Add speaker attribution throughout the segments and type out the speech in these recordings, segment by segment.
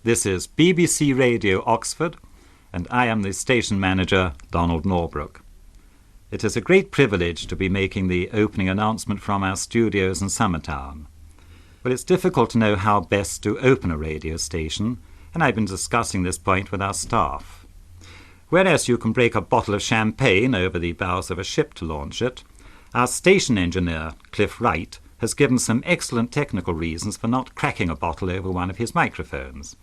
Speaker 1: This is BBC Radio Oxford, and I am the station manager, Donald Norbrook. It is a great privilege to be making the opening announcement from our studios in Summertown. Well, it's difficult to know how best to open a radio station, and I've been discussing this point with our staff. Whereas you can break a bottle of champagne over the bows of a ship to launch it, our station engineer, Cliff Wright, has given some excellent technical reasons for not cracking a bottle over one of his microphones.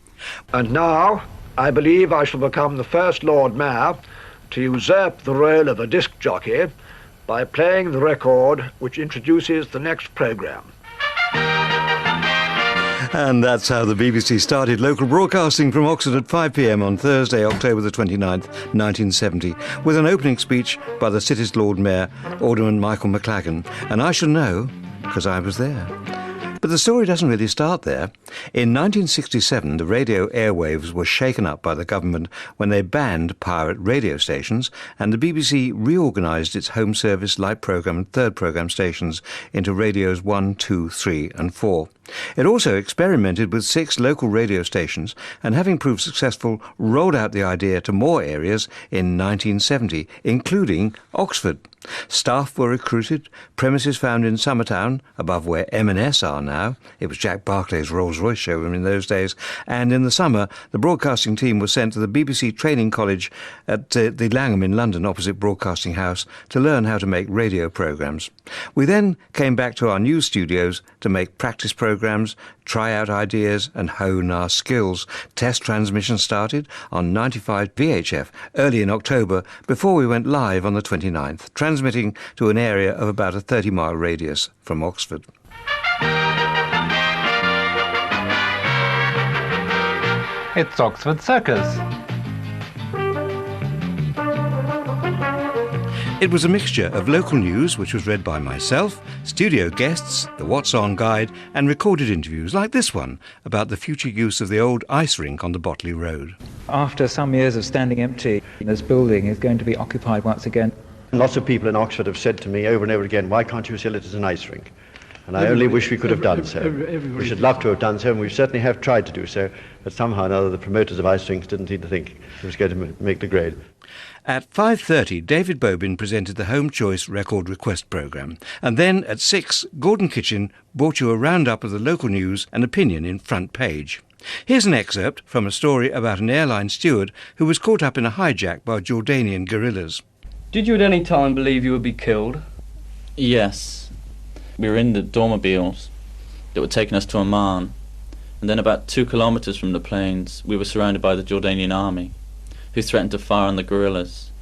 Speaker 2: And now, I believe I shall become the first Lord Mayor to usurp the role of a disc jockey by playing the record which introduces the next programme.
Speaker 3: And that's how the BBC started local broadcasting from Oxford at 5 p.m. on Thursday, October the 29th, 1970, with an opening speech by the city's Lord Mayor, Alderman Michael McLagan. And I shall know, because I was there. But the story doesn't really start there. In 1967, the radio airwaves were shaken up by the government when they banned pirate radio stations, and the BBC reorganised its home service, light programme and third programme stations into radios 1, 2, 3 and 4. It also experimented with 6 local radio stations and, having proved successful, rolled out the idea to more areas in 1970, including Oxford. Staff were recruited, premises found in Summertown, above where M&S are now. It was Jack Barclay's Rolls-Royce showroom in those days. And in the summer, the broadcasting team was sent to the BBC Training College at the Langham in London, opposite Broadcasting House, to learn how to make radio programmes. We then came back to our new studios to make practice programmes, try out ideas and hone our skills. Test transmission started on 95 VHF early in October before we went live on the 29th, transmitting to an area of about a 30-mile radius from Oxford.
Speaker 4: It's Oxford Circus.
Speaker 3: It was a mixture of local news, which was read by myself, studio guests, the What's On guide, and recorded interviews like this one about the future use of the old ice rink on the Botley Road.
Speaker 5: After some years of standing empty, this building is going to be occupied once again.
Speaker 6: Lots of people in Oxford have said to me over and over again, why can't you sell it as an ice rink? And I only wish we could have done so. We should love to have done so, and we certainly have tried to do so, but somehow or another the promoters of ice rinks didn't seem to think it was going to make the grade.
Speaker 3: At 5:30, David Bobin presented the Home Choice Record Request programme. And then at 6, Gordon Kitchen brought you a roundup of the local news and opinion in Front Page. Here's an excerpt from a story about an airline steward who was caught up in a hijack by Jordanian guerrillas.
Speaker 7: Did you at any time believe you would be killed?
Speaker 8: Yes. We were in the dormobiles that were taking us to Amman. And then about 2 kilometres from the planes, we were surrounded by the Jordanian army, who threatened to fire on the guerrillas.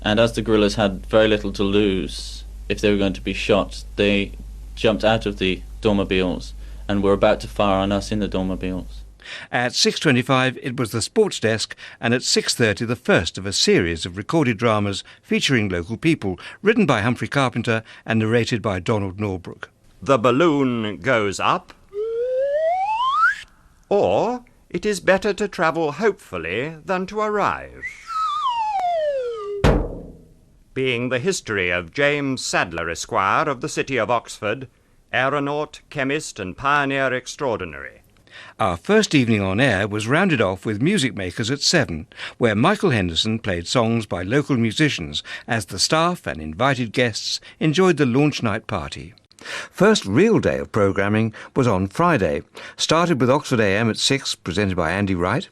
Speaker 8: And as the guerrillas had very little to lose if they were going to be shot, they jumped out of the dormobiles and were about to fire on us in the dormobiles.
Speaker 3: At 6:25, it was the sports desk, and at 6:30, the first of a series of recorded dramas featuring local people, written by Humphrey Carpenter and narrated by Donald Norbrook.
Speaker 9: The balloon goes up, or it is better to travel hopefully than to arrive. Being the history of James Sadler, Esquire, of the city of Oxford, aeronaut, chemist and pioneer extraordinary.
Speaker 3: Our first evening on air was rounded off with Music Makers at 7, where Michael Henderson played songs by local musicians as the staff and invited guests enjoyed the launch night party. First real day of programming was on Friday. Started with Oxford AM at 6, presented by Andy Wright.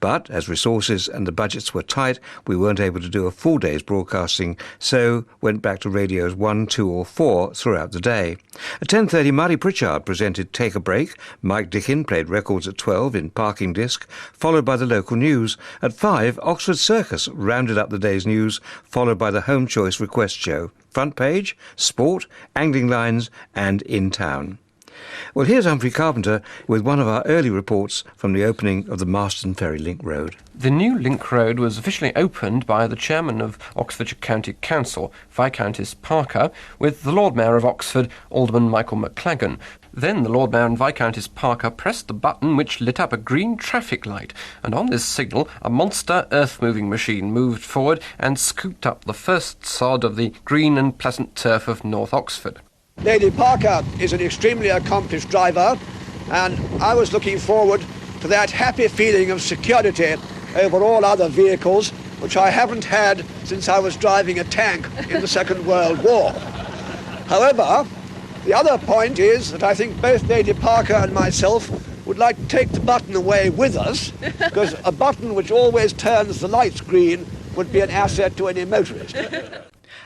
Speaker 3: But as resources and the budgets were tight, we weren't able to do a full day's broadcasting, so went back to radios 1, 2 or 4 throughout the day. At 10:30, Marty Pritchard presented Take a Break. Mike Dickin played records at 12 in Parking Disc, followed by the local news. At 5, Oxford Circus rounded up the day's news, followed by the Home Choice Request Show. Front Page, Sport, Angling Lines and In Town. Well, here's Humphrey Carpenter with one of our early reports from the opening of the Marston Ferry Link Road.
Speaker 10: The new Link Road was officially opened by the chairman of Oxfordshire County Council, Viscountess Parker, with the Lord Mayor of Oxford, Alderman Michael McLagan. Then the Lord Mayor and Viscountess Parker pressed the button which lit up a green traffic light, and on this signal a monster earth-moving machine moved forward and scooped up the first sod of the green and pleasant turf of North Oxford.
Speaker 2: Lady Parker is an extremely accomplished driver, and I was looking forward to that happy feeling of security over all other vehicles, which I haven't had since I was driving a tank in the Second World War. However, the other point is that I think both Lady Parker and myself would like to take the button away with us, because a button which always turns the lights green would be an asset to any motorist.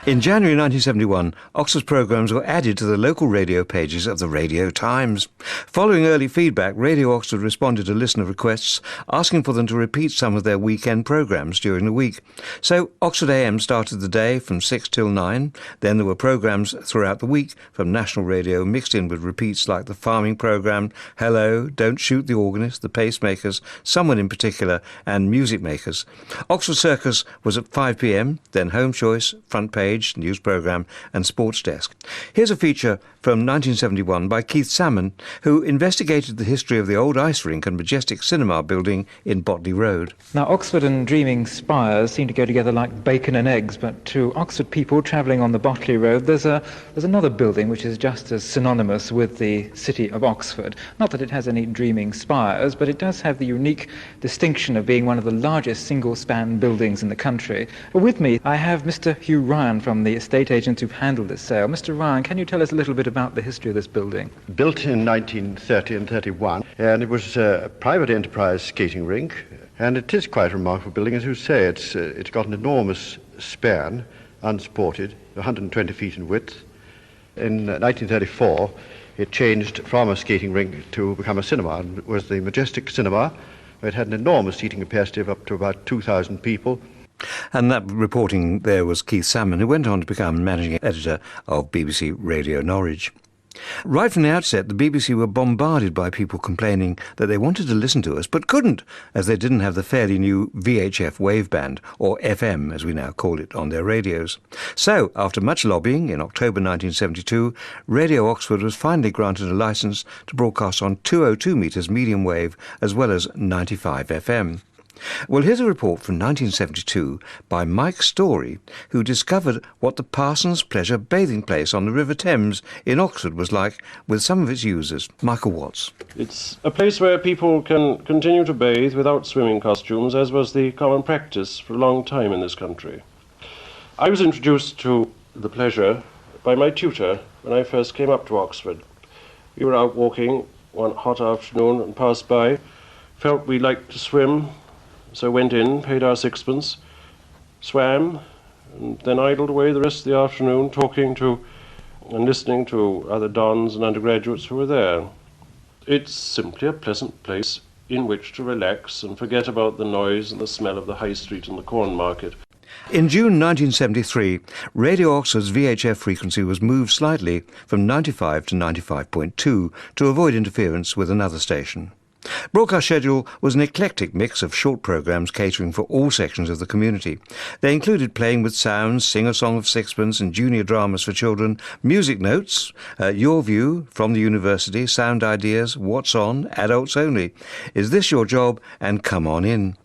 Speaker 3: In January 1971, Oxford's programmes were added to the local radio pages of the Radio Times. Following early feedback, Radio Oxford responded to listener requests asking for them to repeat some of their weekend programmes during the week. So Oxford AM started the day from 6 till 9. Then there were programmes throughout the week from national radio mixed in with repeats like the farming programme, Hello, Don't Shoot the Organist, the Pacemakers, Someone in Particular and Music Makers. Oxford Circus was at 5 p.m, then Home Choice, Front Page, news programme and Sports Desk. Here's a feature from 1971 by Keith Salmon, who investigated the history of the old ice rink and majestic cinema building in Botley Road.
Speaker 5: Now, Oxford and Dreaming Spires seem to go together like bacon and eggs, but to Oxford people travelling on the Botley Road, there's another building which is just as synonymous with the city of Oxford. Not that it has any Dreaming Spires, but it does have the unique distinction of being one of the largest single-span buildings in the country. With me, I have Mr. Hugh Ryan from the estate agents who've handled this sale. Mr. Ryan, can you tell us a little bit about the history of this building?
Speaker 6: Built in 1930 and 31, and it was a private enterprise skating rink, and it is quite a remarkable building. As you say, it's got an enormous span, unsupported, 120 feet in width. In 1934, it changed from a skating rink to become a cinema, and it was the Majestic Cinema. It had an enormous seating capacity of up to about 2,000 people.
Speaker 3: And that reporting there was Keith Salmon, who went on to become managing editor of BBC Radio Norwich. Right from the outset, the BBC were bombarded by people complaining that they wanted to listen to us but couldn't, as they didn't have the fairly new VHF waveband, or FM as we now call it, on their radios. So, after much lobbying, in October 1972, Radio Oxford was finally granted a licence to broadcast on 202 metres medium wave as well as 95 FM. Well, here's a report from 1972 by Mike Story, who discovered what the Parsons Pleasure bathing place on the River Thames in Oxford was like with some of its users. Michael Watts.
Speaker 11: It's a place where people can continue to bathe without swimming costumes, as was the common practice for a long time in this country. I was introduced to the pleasure by my tutor when I first came up to Oxford. We were out walking one hot afternoon and passed by, felt we liked to swim, so went in, paid our sixpence, swam, and then idled away the rest of the afternoon talking to and listening to other dons and undergraduates who were there. It's simply a pleasant place in which to relax and forget about the noise and the smell of the high street and the corn market.
Speaker 3: In June 1973, Radio Oxford's VHF frequency was moved slightly from 95 to 95.2 to avoid interference with another station. Broadcast schedule was an eclectic mix of short programmes catering for all sections of the community. They included Playing with Sounds, Sing a Song of Sixpence and junior dramas for children, music notes, Your View, From the University, Sound Ideas, What's On, Adults Only, Is This Your Job and Come On In.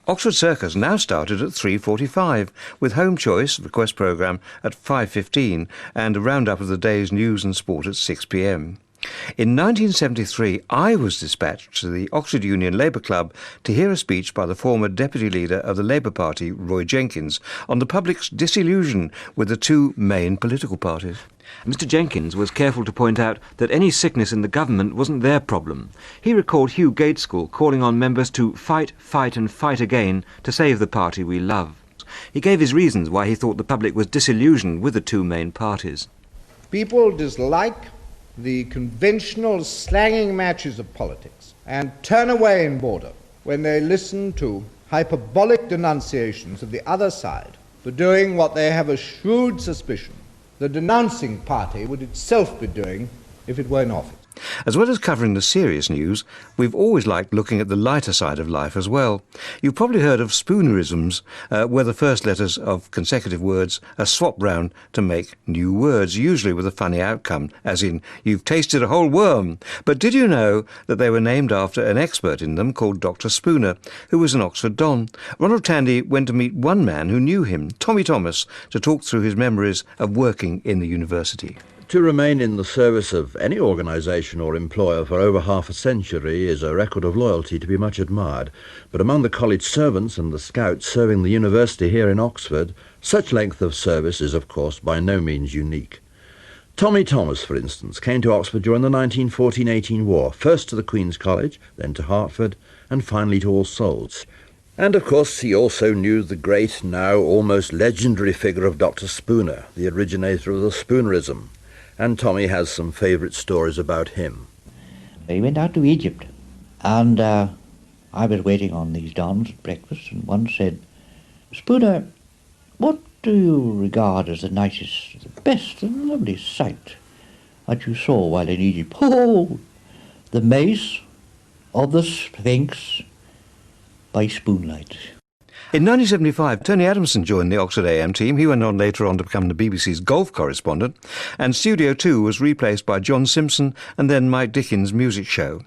Speaker 3: Oxford Circus now started at 3:45 with Home Choice, request programme, at 5:15 and a roundup of the day's news and sport at 6 p.m. In 1973, I was dispatched to the Oxford Union Labour Club to hear a speech by the former Deputy Leader of the Labour Party, Roy Jenkins, on the public's disillusion with the two main political parties. Mr. Jenkins was careful to point out that any sickness in the government wasn't their problem. He recalled Hugh Gaitskell calling on members to fight, fight and fight again to save the party we love. He gave his reasons why he thought the public was disillusioned with the two main parties.
Speaker 12: People dislike the conventional slanging matches of politics and turn away in boredom when they listen to hyperbolic denunciations of the other side for doing what they have a shrewd suspicion the denouncing party would itself be doing if it were in office.
Speaker 3: As well as covering the serious news, we've always liked looking at the lighter side of life as well. You've probably heard of Spoonerisms, where the first letters of consecutive words are swapped round to make new words, usually with a funny outcome, as in, you've tasted a whole worm. But did you know that they were named after an expert in them called Dr. Spooner, who was an Oxford Don? Ronald Tandy went to meet one man who knew him, Tommy Thomas, to talk through his memories of working in the university.
Speaker 13: To remain in the service of any organisation or employer for over half a century is a record of loyalty to be much admired. But among the college servants and the scouts serving the university here in Oxford, such length of service is, of course, by no means unique. Tommy Thomas, for instance, came to Oxford during the 1914-18 war, first to the Queen's College, then to Hertford, and finally to All Souls. And, of course, he also knew the great, now almost legendary figure of Dr. Spooner, the originator of the Spoonerism. And Tommy has some favourite stories about him.
Speaker 14: He went out to Egypt, and I was waiting on these dons at breakfast, and one said, "Spooner, what do you regard as the nicest, the best, and the loveliest sight that you saw while in Egypt?" "Oh, the mace of the Sphinx by spoonlight."
Speaker 3: In 1975, Tony Adamson joined the Oxford AM team. He went on later on to become the BBC's golf correspondent, and Studio 2 was replaced by John Simpson and then Mike Dickens' music show.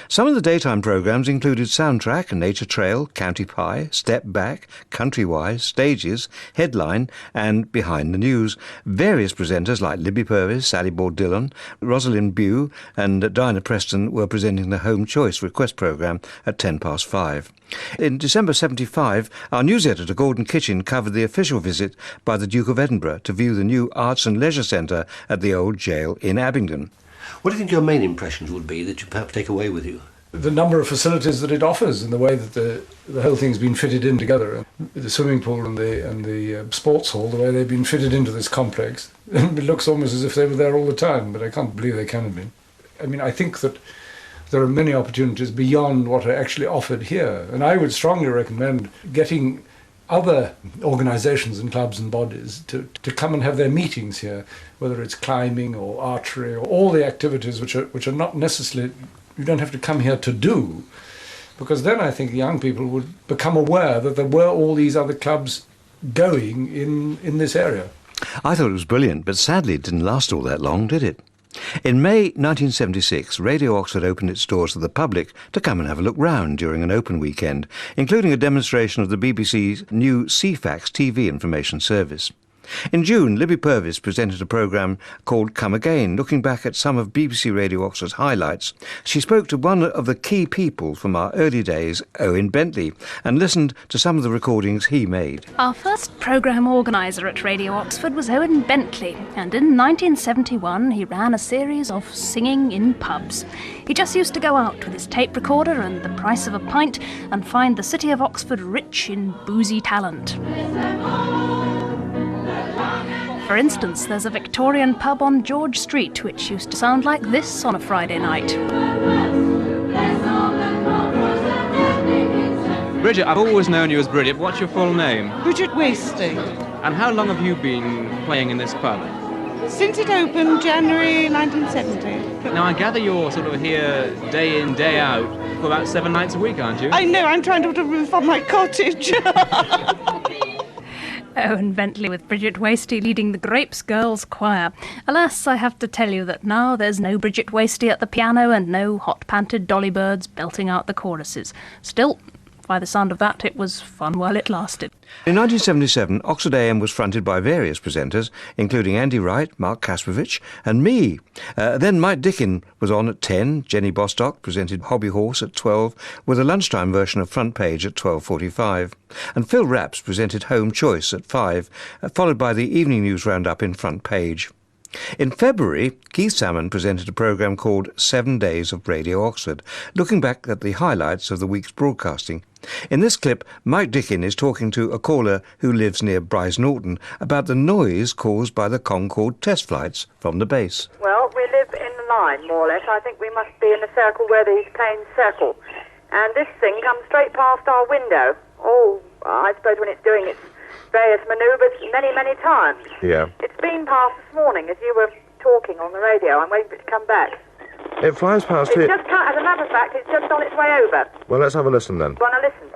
Speaker 3: Some of the daytime programmes included Soundtrack, Nature Trail, County Pie, Step Back, Countrywise, Stages, Headline and Behind the News. Various presenters like Libby Purvis, Sally Bord-Dillon, Rosalind Bew and Diana Preston were presenting the Home Choice request programme at 5:10. In December 1975, our news editor Gordon Kitchen covered the official visit by the Duke of Edinburgh to view the new Arts and Leisure Centre at the old jail in Abingdon.
Speaker 15: What do you think your main impressions would be that you perhaps take away with you?
Speaker 16: The number of facilities that it offers and the way that the whole thing's been fitted in together. The swimming pool and the sports hall, the way they've been fitted into this complex. It looks almost as if they were there all the time, but I can't believe they can have been. I mean, I think that there are many opportunities beyond what are actually offered here. And I would strongly recommend getting other organisations and clubs and bodies to come and have their meetings here, whether it's climbing or archery or all the activities which are not necessarily, you don't have to come here to do, because then I think young people would become aware that there were all these other clubs going in this area.
Speaker 3: I thought it was brilliant, but sadly it didn't last all that long, did it? In May 1976, Radio Oxford opened its doors to the public to come and have a look round during an open weekend, including a demonstration of the BBC's new CFAX TV information service. In June, Libby Purvis presented a programme called Come Again, looking back at some of BBC Radio Oxford's highlights. She spoke to one of the key people from our early days, Owen Bentley, and listened to some of the recordings he made.
Speaker 17: Our first programme organiser at Radio Oxford was Owen Bentley, and in 1971 he ran a series of singing in pubs. He just used to go out with his tape recorder and the price of a pint and find the city of Oxford rich in boozy talent. For instance, there's a Victorian pub on George Street which used to sound like this on a Friday night.
Speaker 18: Bridget, I've always known you as Bridget. What's your full name?
Speaker 19: Bridget Wasting.
Speaker 18: And how long have you been playing in this pub?
Speaker 19: Since it opened, January 1970.
Speaker 18: Now, I gather you're sort of here day in, day out for about 7 nights a week, aren't you?
Speaker 19: I know, I'm trying to put a roof on my cottage.
Speaker 17: Owen Bentley with Bridget Wasty leading the Grapes Girls Choir. Alas, I have to tell you that now there's no Bridget Wasty at the piano and no hot-panted dolly birds belting out the choruses. Still, by the sound of that, it was fun while it lasted.
Speaker 3: In 1977, Oxford AM was fronted by various presenters, including Andy Wright, Mark Kaspovich and me. Then Mike Dickens was on at 10, Jenny Bostock presented Hobby Horse at 12, with a lunchtime version of Front Page at 12:45. And Phil Rapps presented Home Choice at 5, followed by the evening news roundup in Front Page. In February, Keith Salmon presented a programme called 7 Days of Radio Oxford, looking back at the highlights of the week's broadcasting. In this clip, Mike Dickens is talking to a caller who lives near Bryce Norton about the noise caused by the Concorde test flights from the base.
Speaker 20: Well, we live in a line, more or less. I think we must be in a circle where these planes circle. And this thing comes straight past our window. Oh, I suppose when it's doing its various manoeuvres many times.
Speaker 21: Yeah.
Speaker 20: It's been past this morning as you were talking on the radio. I'm waiting for it to come back.
Speaker 21: It flies past
Speaker 20: It's
Speaker 21: here.
Speaker 20: just, as a matter of fact, it's just on its way over.
Speaker 21: Well, let's have a listen then.
Speaker 20: Wanna listen?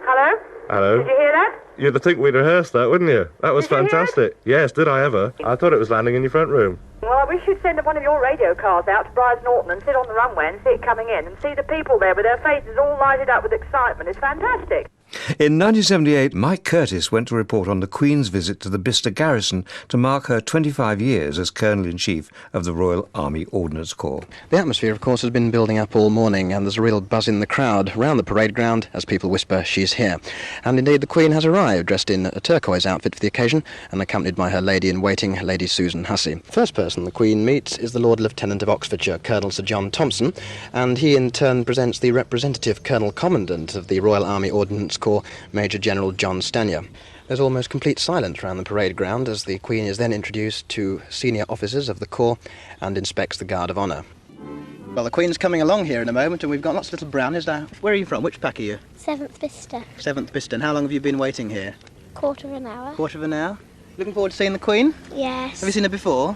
Speaker 20: Hello?
Speaker 21: Hello.
Speaker 20: Did you hear that?
Speaker 21: You'd think we'd rehearsed that, wouldn't you? That was
Speaker 20: Did you hear
Speaker 21: fantastic. Yes, did I ever? I thought it was landing in your front room.
Speaker 20: Well, wish you'd send one of your radio cars out to Brize Norton and sit on the runway and see it coming in and see the people there with their faces all lighted up with excitement. It's fantastic.
Speaker 3: In 1978, Mike Curtis went to report on the Queen's visit to the Bicester garrison to mark her 25 years as Colonel-in-Chief of the Royal Army Ordnance Corps.
Speaker 1: The atmosphere, of course, has been building up all morning, and there's a real buzz in the crowd round the parade ground as people whisper she's here. And indeed, the Queen has arrived, dressed in a turquoise outfit for the occasion, and accompanied by her lady-in-waiting, Lady Susan Hussey. First person the Queen meets is the Lord Lieutenant of Oxfordshire, Colonel Sir John Thompson, and he in turn presents the representative Colonel Commandant of the Royal Army Ordnance Corps, Major General John Stanier. There's almost complete silence around the parade ground as the Queen is then introduced to senior officers of the Corps and inspects the Guard of Honour. Well, the Queen's coming along here in a moment, and we've got lots of little brownies now. Where are you from? Which pack are you?
Speaker 22: 7th Bicester.
Speaker 1: 7th Bicester. And how long have you been waiting here?
Speaker 22: Quarter of an hour.
Speaker 1: Quarter of an hour. Looking forward to seeing the Queen?
Speaker 22: Yes.
Speaker 1: Have you seen her before?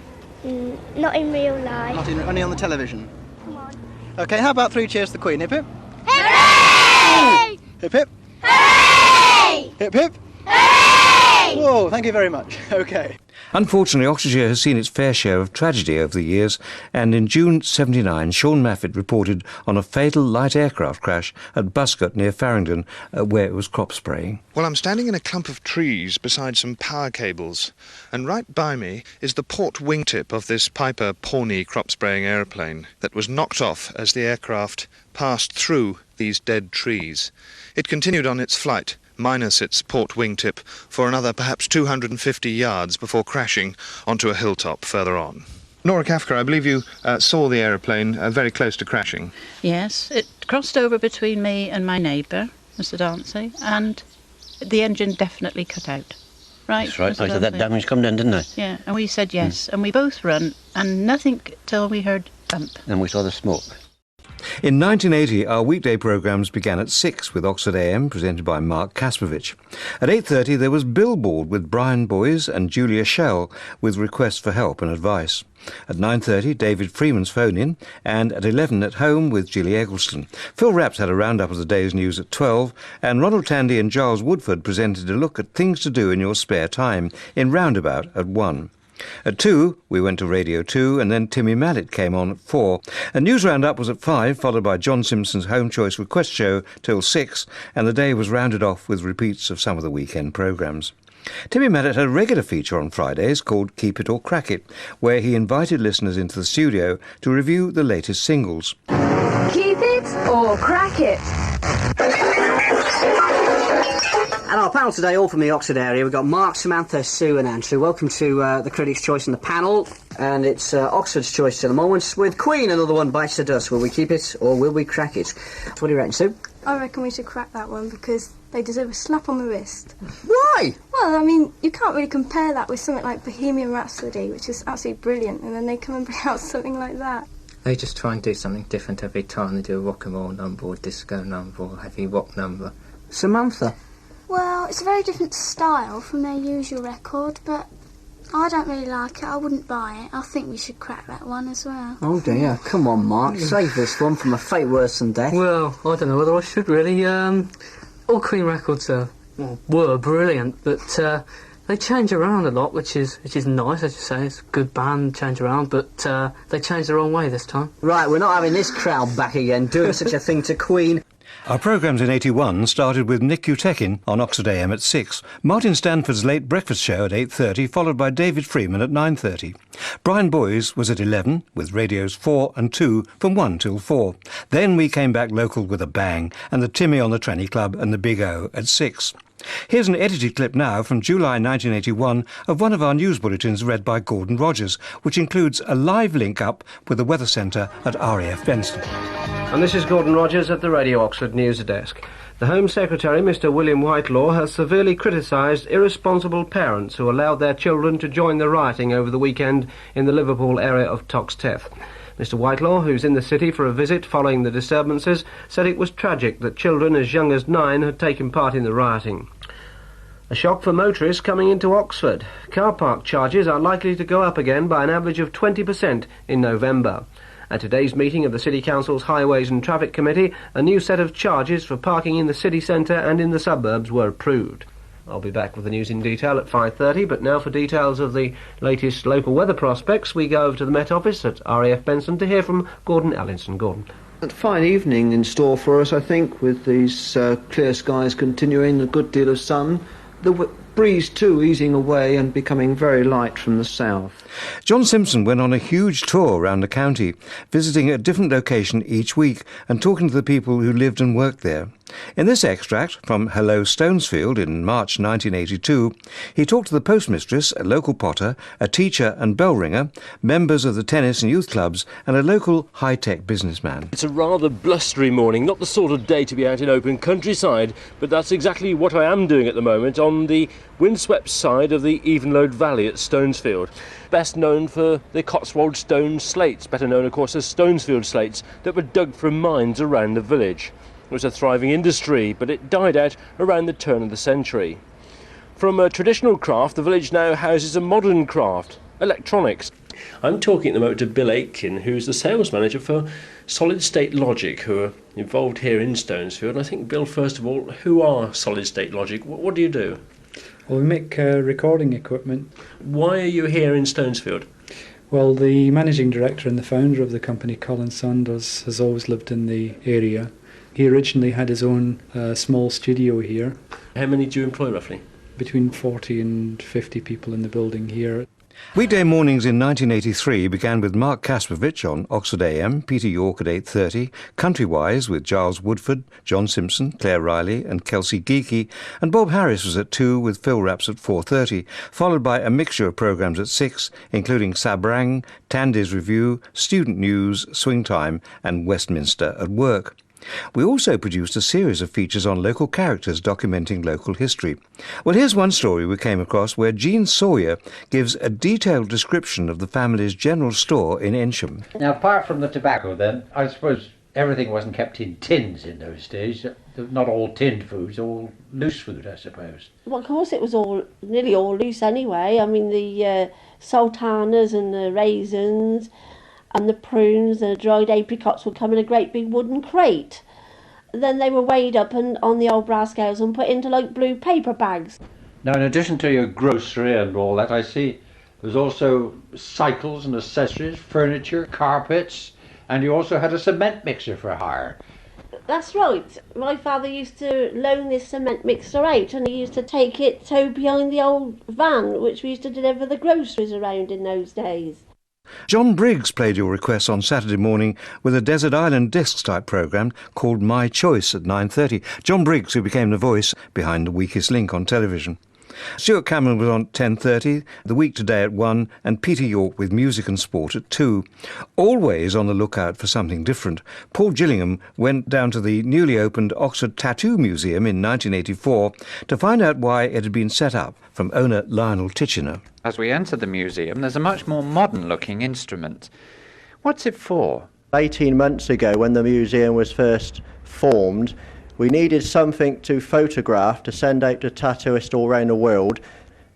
Speaker 22: Not in real life.
Speaker 1: Only on the television?
Speaker 22: Come on.
Speaker 1: OK, how about 3 cheers to the Queen? Hip hip?
Speaker 22: Hooray!
Speaker 1: Hip hip?
Speaker 22: Hooray!
Speaker 1: Hip hip?
Speaker 22: Hooray!
Speaker 1: Oh, thank you very much. OK.
Speaker 3: Unfortunately, Oxfordshire has seen its fair share of tragedy over the years, and in June '79, Sean Maffitt reported on a fatal light aircraft crash at Buscott near Farringdon, where it was crop spraying.
Speaker 23: Well, I'm standing in a clump of trees beside some power cables, and right by me is the port wingtip of this Piper Pawnee crop spraying aeroplane that was knocked off as the aircraft passed through these dead trees. It continued on its flight, minus its port wingtip, for another perhaps 250 yards before crashing onto a hilltop further on. Nora Kafka, I believe you saw the aeroplane very close to crashing.
Speaker 24: Yes, it crossed over between me and my neighbour, Mr. Dancy, and the engine definitely cut out. Right?
Speaker 15: That's right.
Speaker 24: Mr.
Speaker 15: I said that
Speaker 24: Dancy?
Speaker 15: damage come then, didn't I?
Speaker 24: Yeah, and we said yes, and we both run, and nothing till we heard thump.
Speaker 15: And we saw the smoke.
Speaker 3: In 1980, our weekday programmes began at 6 with Oxford AM, presented by Mark Kaspovich. At 8:30, there was Billboard with Brian Boys and Julia Schell with requests for help and advice. At 9:30, David Freeman's phone-in, and at 11, At Home with Gilly Eggleston. Phil Rapps had a roundup of the day's news at 12, and Ronald Tandy and Giles Woodford presented a look at things to do in your spare time in Roundabout at 1. At 2, we went to Radio 2, and then Timmy Mallet came on at 4. A news roundup was at 5, followed by John Simpson's Home Choice Request Show till 6, and the day was rounded off with repeats of some of the weekend programmes. Timmy Mallet had a regular feature on Fridays called Keep It or Crack It, where he invited listeners into the studio to review the latest singles.
Speaker 25: Keep it or crack it.
Speaker 26: And our panel today, all from the Oxford area, we've got Mark, Samantha, Sue and Andrew. Welcome to the Critics' Choice in the panel, and it's Oxford's choice at the moment, with Queen, Another One Bites the Dust. Will we keep it or will we crack it? What do you reckon, Sue?
Speaker 27: I reckon we should crack that one because they deserve a slap on the wrist.
Speaker 26: Why?
Speaker 27: Well, I mean, you can't really compare that with something like Bohemian Rhapsody, which is absolutely brilliant, and then they come and bring out something like that.
Speaker 28: They just try and do something different every time. They do a rock and roll number or disco number or heavy rock number.
Speaker 26: Samantha?
Speaker 27: Well, it's a very different style from their usual record, but I don't really like it. I wouldn't buy it. I think we should crack that one as well.
Speaker 26: Oh dear, come on Mark, save this one from a fate worse than death.
Speaker 29: Well, I don't know whether I should really. All Queen records were brilliant, but they change around a lot, which is nice, as you say. It's a good band, change around, but they changed the wrong way this time.
Speaker 26: Right, we're not having this crowd back again, doing such a thing to Queen.
Speaker 3: Our programmes in 81 started with Nick Utekin on Oxford AM at 6, Martin Stanford's Late Breakfast Show at 8:30, followed by David Freeman at 9:30. Brian Boys was at 11, with radios 4 and 2 from 1 till 4. Then we came back local with a bang, and the Timmy on the Tranny Club and the Big O at 6. Here's an edited clip now from July 1981 of one of our news bulletins read by Gordon Rogers, which includes a live link-up with the Weather Centre at RAF Benston.
Speaker 30: And this is Gordon Rogers at the Radio Oxford News Desk. The Home Secretary, Mr William Whitelaw, has severely criticised irresponsible parents who allowed their children to join the rioting over the weekend in the Liverpool area of Toxteth. Mr Whitelaw, who's in the city for a visit following the disturbances, said it was tragic that children as young as 9 had taken part in the rioting. A shock for motorists coming into Oxford. Car park charges are likely to go up again by an average of 20% in November. At today's meeting of the City Council's Highways and Traffic Committee, a new set of charges for parking in the city centre and in the suburbs were approved. I'll be back with the news in detail at 5:30, but now for details of the latest local weather prospects, we go over to the Met Office at RAF Benson to hear from Gordon Allinson. Gordon.
Speaker 2: A fine evening in store for us, I think, with these clear skies continuing, a good deal of sun. The breeze too easing away and becoming very light from the south.
Speaker 3: John Simpson went on a huge tour around the county, visiting a different location each week and talking to the people who lived and worked there. In this extract from Hello Stonesfield in March 1982, he talked to the postmistress, a local potter, a teacher and bell ringer, members of the tennis and youth clubs and a local high-tech businessman.
Speaker 4: It's a rather blustery morning, not the sort of day to be out in open countryside, but that's exactly what I am doing at the moment on the windswept side of the Evenlode Valley at Stonesfield. Best known for the Cotswold stone slates, better known of course as Stonesfield slates, that were dug from mines around the village. It was a thriving industry, but it died out around the turn of the century. From a traditional craft, the village now houses a modern craft, electronics. I'm talking at the moment to Bill Aitken, who's the sales manager for Solid State Logic, who are involved here in Stonesfield. And I think, Bill, first of all, who are Solid State Logic? What do you do?
Speaker 5: Well, we make recording equipment.
Speaker 4: Why are you here in Stonesfield?
Speaker 5: Well, the managing director and the founder of the company, Colin Saunders, has always lived in the area. He originally had his own small studio here.
Speaker 4: How many do you employ roughly?
Speaker 5: Between 40 and 50 people in the building here.
Speaker 3: Weekday mornings in 1983 began with Mark Kaspovich on Oxford AM, Peter York at 8:30, Countrywise with Giles Woodford, John Simpson, Claire Riley and Kelsey Geeky, and Bob Harris was at 2 with Phil Rapps at 4:30, followed by a mixture of programmes at 6, including Sabrang, Tandy's Review, Student News, Swing Time and Westminster at Work. We also produced a series of features on local characters documenting local history. Well, here's one story we came across where Jean Sawyer gives a detailed description of the family's general store in Ensham.
Speaker 6: Now, apart from the tobacco, then, I suppose everything wasn't kept in tins in those days. Not all tinned foods, all loose food, I suppose.
Speaker 7: Well, of course, it was nearly all loose anyway. I mean, the sultanas and the raisins and the prunes and the dried apricots would come in a great big wooden crate. Then they were weighed up and on the old brass scales and put into like blue paper bags.
Speaker 6: Now, in addition to your grocery and all that, I see there's also cycles and accessories, furniture, carpets, and you also had a cement mixer for hire.
Speaker 7: That's right. My father used to loan this cement mixer out and he used to take it behind the old van which we used to deliver the groceries around in those days.
Speaker 3: John Briggs played your requests on Saturday morning with a Desert Island Discs type programme called My Choice at 9:30. John Briggs, who became the voice behind The Weakest Link on television. Stuart Cameron was on 10:30, The Week Today at 1, and Peter York with Music and Sport at 2. Always on the lookout for something different, Paul Gillingham went down to the newly opened Oxford Tattoo Museum in 1984 to find out why it had been set up from owner Lionel Titchener.
Speaker 8: As we enter the museum, there's a much more modern-looking instrument. What's it for?
Speaker 9: 18 months ago, when the museum was first formed, we needed something to photograph to send out to tattooists all around the world.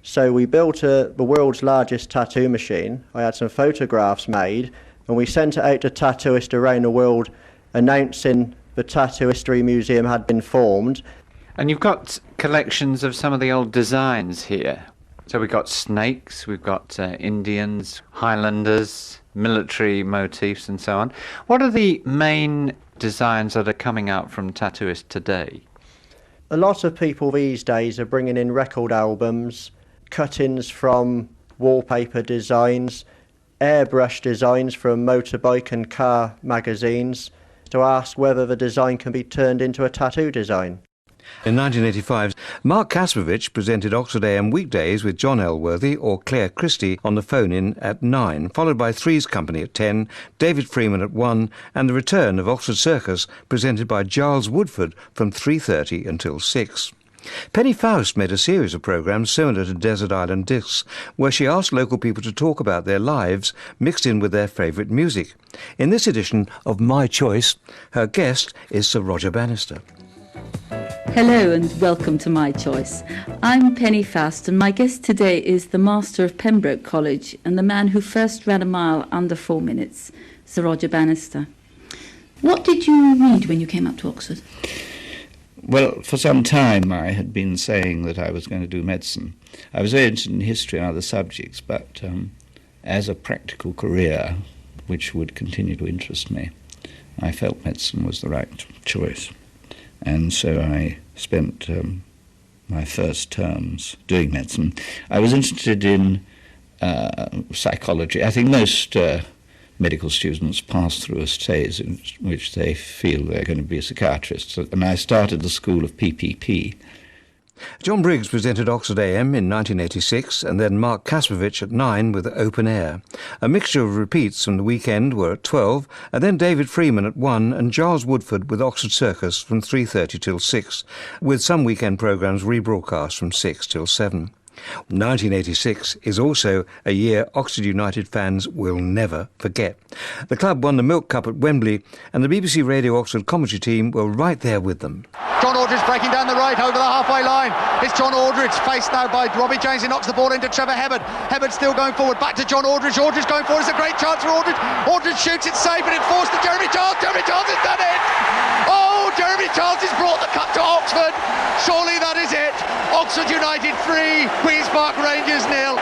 Speaker 9: So we built the world's largest tattoo machine. I had some photographs made, and we sent it out to tattooists around the world announcing the Tattoo History Museum had been formed.
Speaker 8: And you've got collections of some of the old designs here. So we've got snakes, we've got Indians, Highlanders, military motifs and so on. What are the main designs that are coming out from tattooists today?
Speaker 9: A lot of people these days are bringing in record albums, cuttings from wallpaper designs, airbrush designs from motorbike and car magazines to ask whether the design can be turned into a tattoo design.
Speaker 3: In 1985, Mark Kaspovich presented Oxford AM weekdays with John Elworthy or Claire Christie on the phone-in at 9, followed by Three's Company at 10, David Freeman at 1, and the return of Oxford Circus presented by Giles Woodford from 3:30 until 6. Penny Faust made a series of programmes similar to Desert Island Discs, where she asked local people to talk about their lives mixed in with their favourite music. In this edition of My Choice, her guest is Sir Roger Bannister.
Speaker 10: Hello and welcome to My Choice. I'm Penny Faust and my guest today is the Master of Pembroke College and the man who first ran a mile under 4 minutes, Sir Roger Bannister. What did you read when you came up to Oxford?
Speaker 11: Well, for some time I had been saying that I was going to do medicine. I was very interested in history and other subjects, but as a practical career, which would continue to interest me, I felt medicine was the right choice. And so I spent my first terms doing medicine. I was interested in psychology. I think most medical students pass through a stage in which they feel they're going to be psychiatrists, and I started the school of PPP.
Speaker 3: John Briggs presented Oxford AM in 1986, and then Mark Kaspovich at 9 with Open Air. A mixture of repeats from the weekend were at 12, and then David Freeman at 1 and Giles Woodford with Oxford Circus from 3:30 till 6, with some weekend programmes rebroadcast from 6 till 7. 1986 is also a year Oxford United fans will never forget. The club won the Milk Cup at Wembley, and the BBC Radio Oxford commentary team were right there with them.
Speaker 12: John Aldridge breaking down the right over the halfway line. It's John Aldridge, faced now by Robbie James. He knocks the ball into Trevor Hebbard. Hebbard still going forward, back to John Aldridge. Aldridge going forward, it's a great chance for Aldridge. Aldridge shoots, it's safe, and it forced to Jeremy Charles. Jeremy Charles has done it! Oh, Jeremy Charles has brought the cup to Oxford. Surely that is it. Oxford United 3, Queen's Park Rangers 0.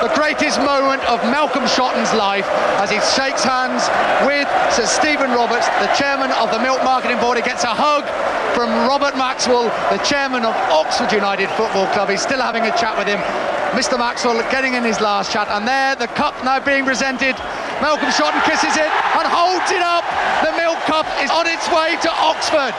Speaker 12: The greatest moment of Malcolm Shotton's life as he shakes hands with Sir Stephen Roberts, the chairman of the Milk Marketing Board. He gets a hug from Robert Maxwell, the chairman of Oxford United Football Club. He's still having a chat with him. Mr. Maxwell getting in his last chat, and there the cup now being presented. Malcolm Shotton kisses it and holds it up. The Milk Cup is on its way to Oxford.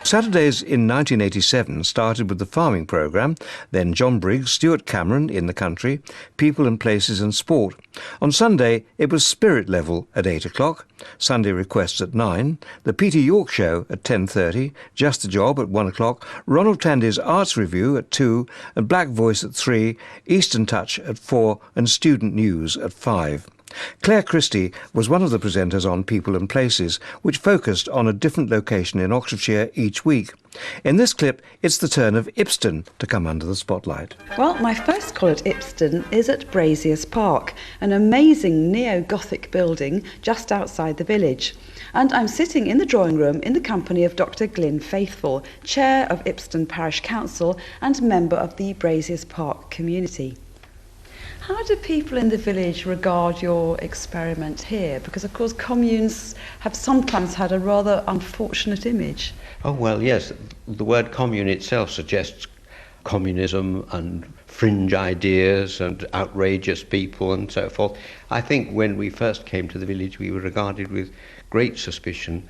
Speaker 3: Saturdays in 1987 started with the farming programme, then John Briggs, Stuart Cameron in the country, People and Places and Sport. On Sunday it was Spirit Level at 8 o'clock, Sunday Requests at 9, the Peter York Show at 10:30, Just a Job at 1 o'clock, Ronald Tandy's Arts Review at 2, and Black Voice at 3, Eastern Touch at 4 and Student News at 5. Claire Christie was one of the presenters on People and Places, which focused on a different location in Oxfordshire each week. In this clip, it's the turn of Ipston to come under the spotlight.
Speaker 13: Well, my first call at Ipston is at Braziers Park, an amazing neo-Gothic building just outside the village. And I'm sitting in the drawing room in the company of Dr Glyn Faithful, Chair of Ipston Parish Council and member of the Braziers Park community. How do people in the village regard your experiment here? Because, of course, communes have sometimes had a rather unfortunate image.
Speaker 15: Oh, well, yes. The word commune itself suggests communism and fringe ideas and outrageous people and so forth. I think when we first came to the village, we were regarded with great suspicion.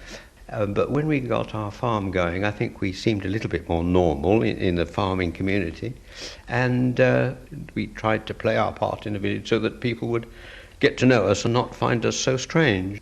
Speaker 15: But when we got our farm going, I think we seemed a little bit more normal in the farming community, and we tried to play our part in the village so that people would get to know us and not find us so strange.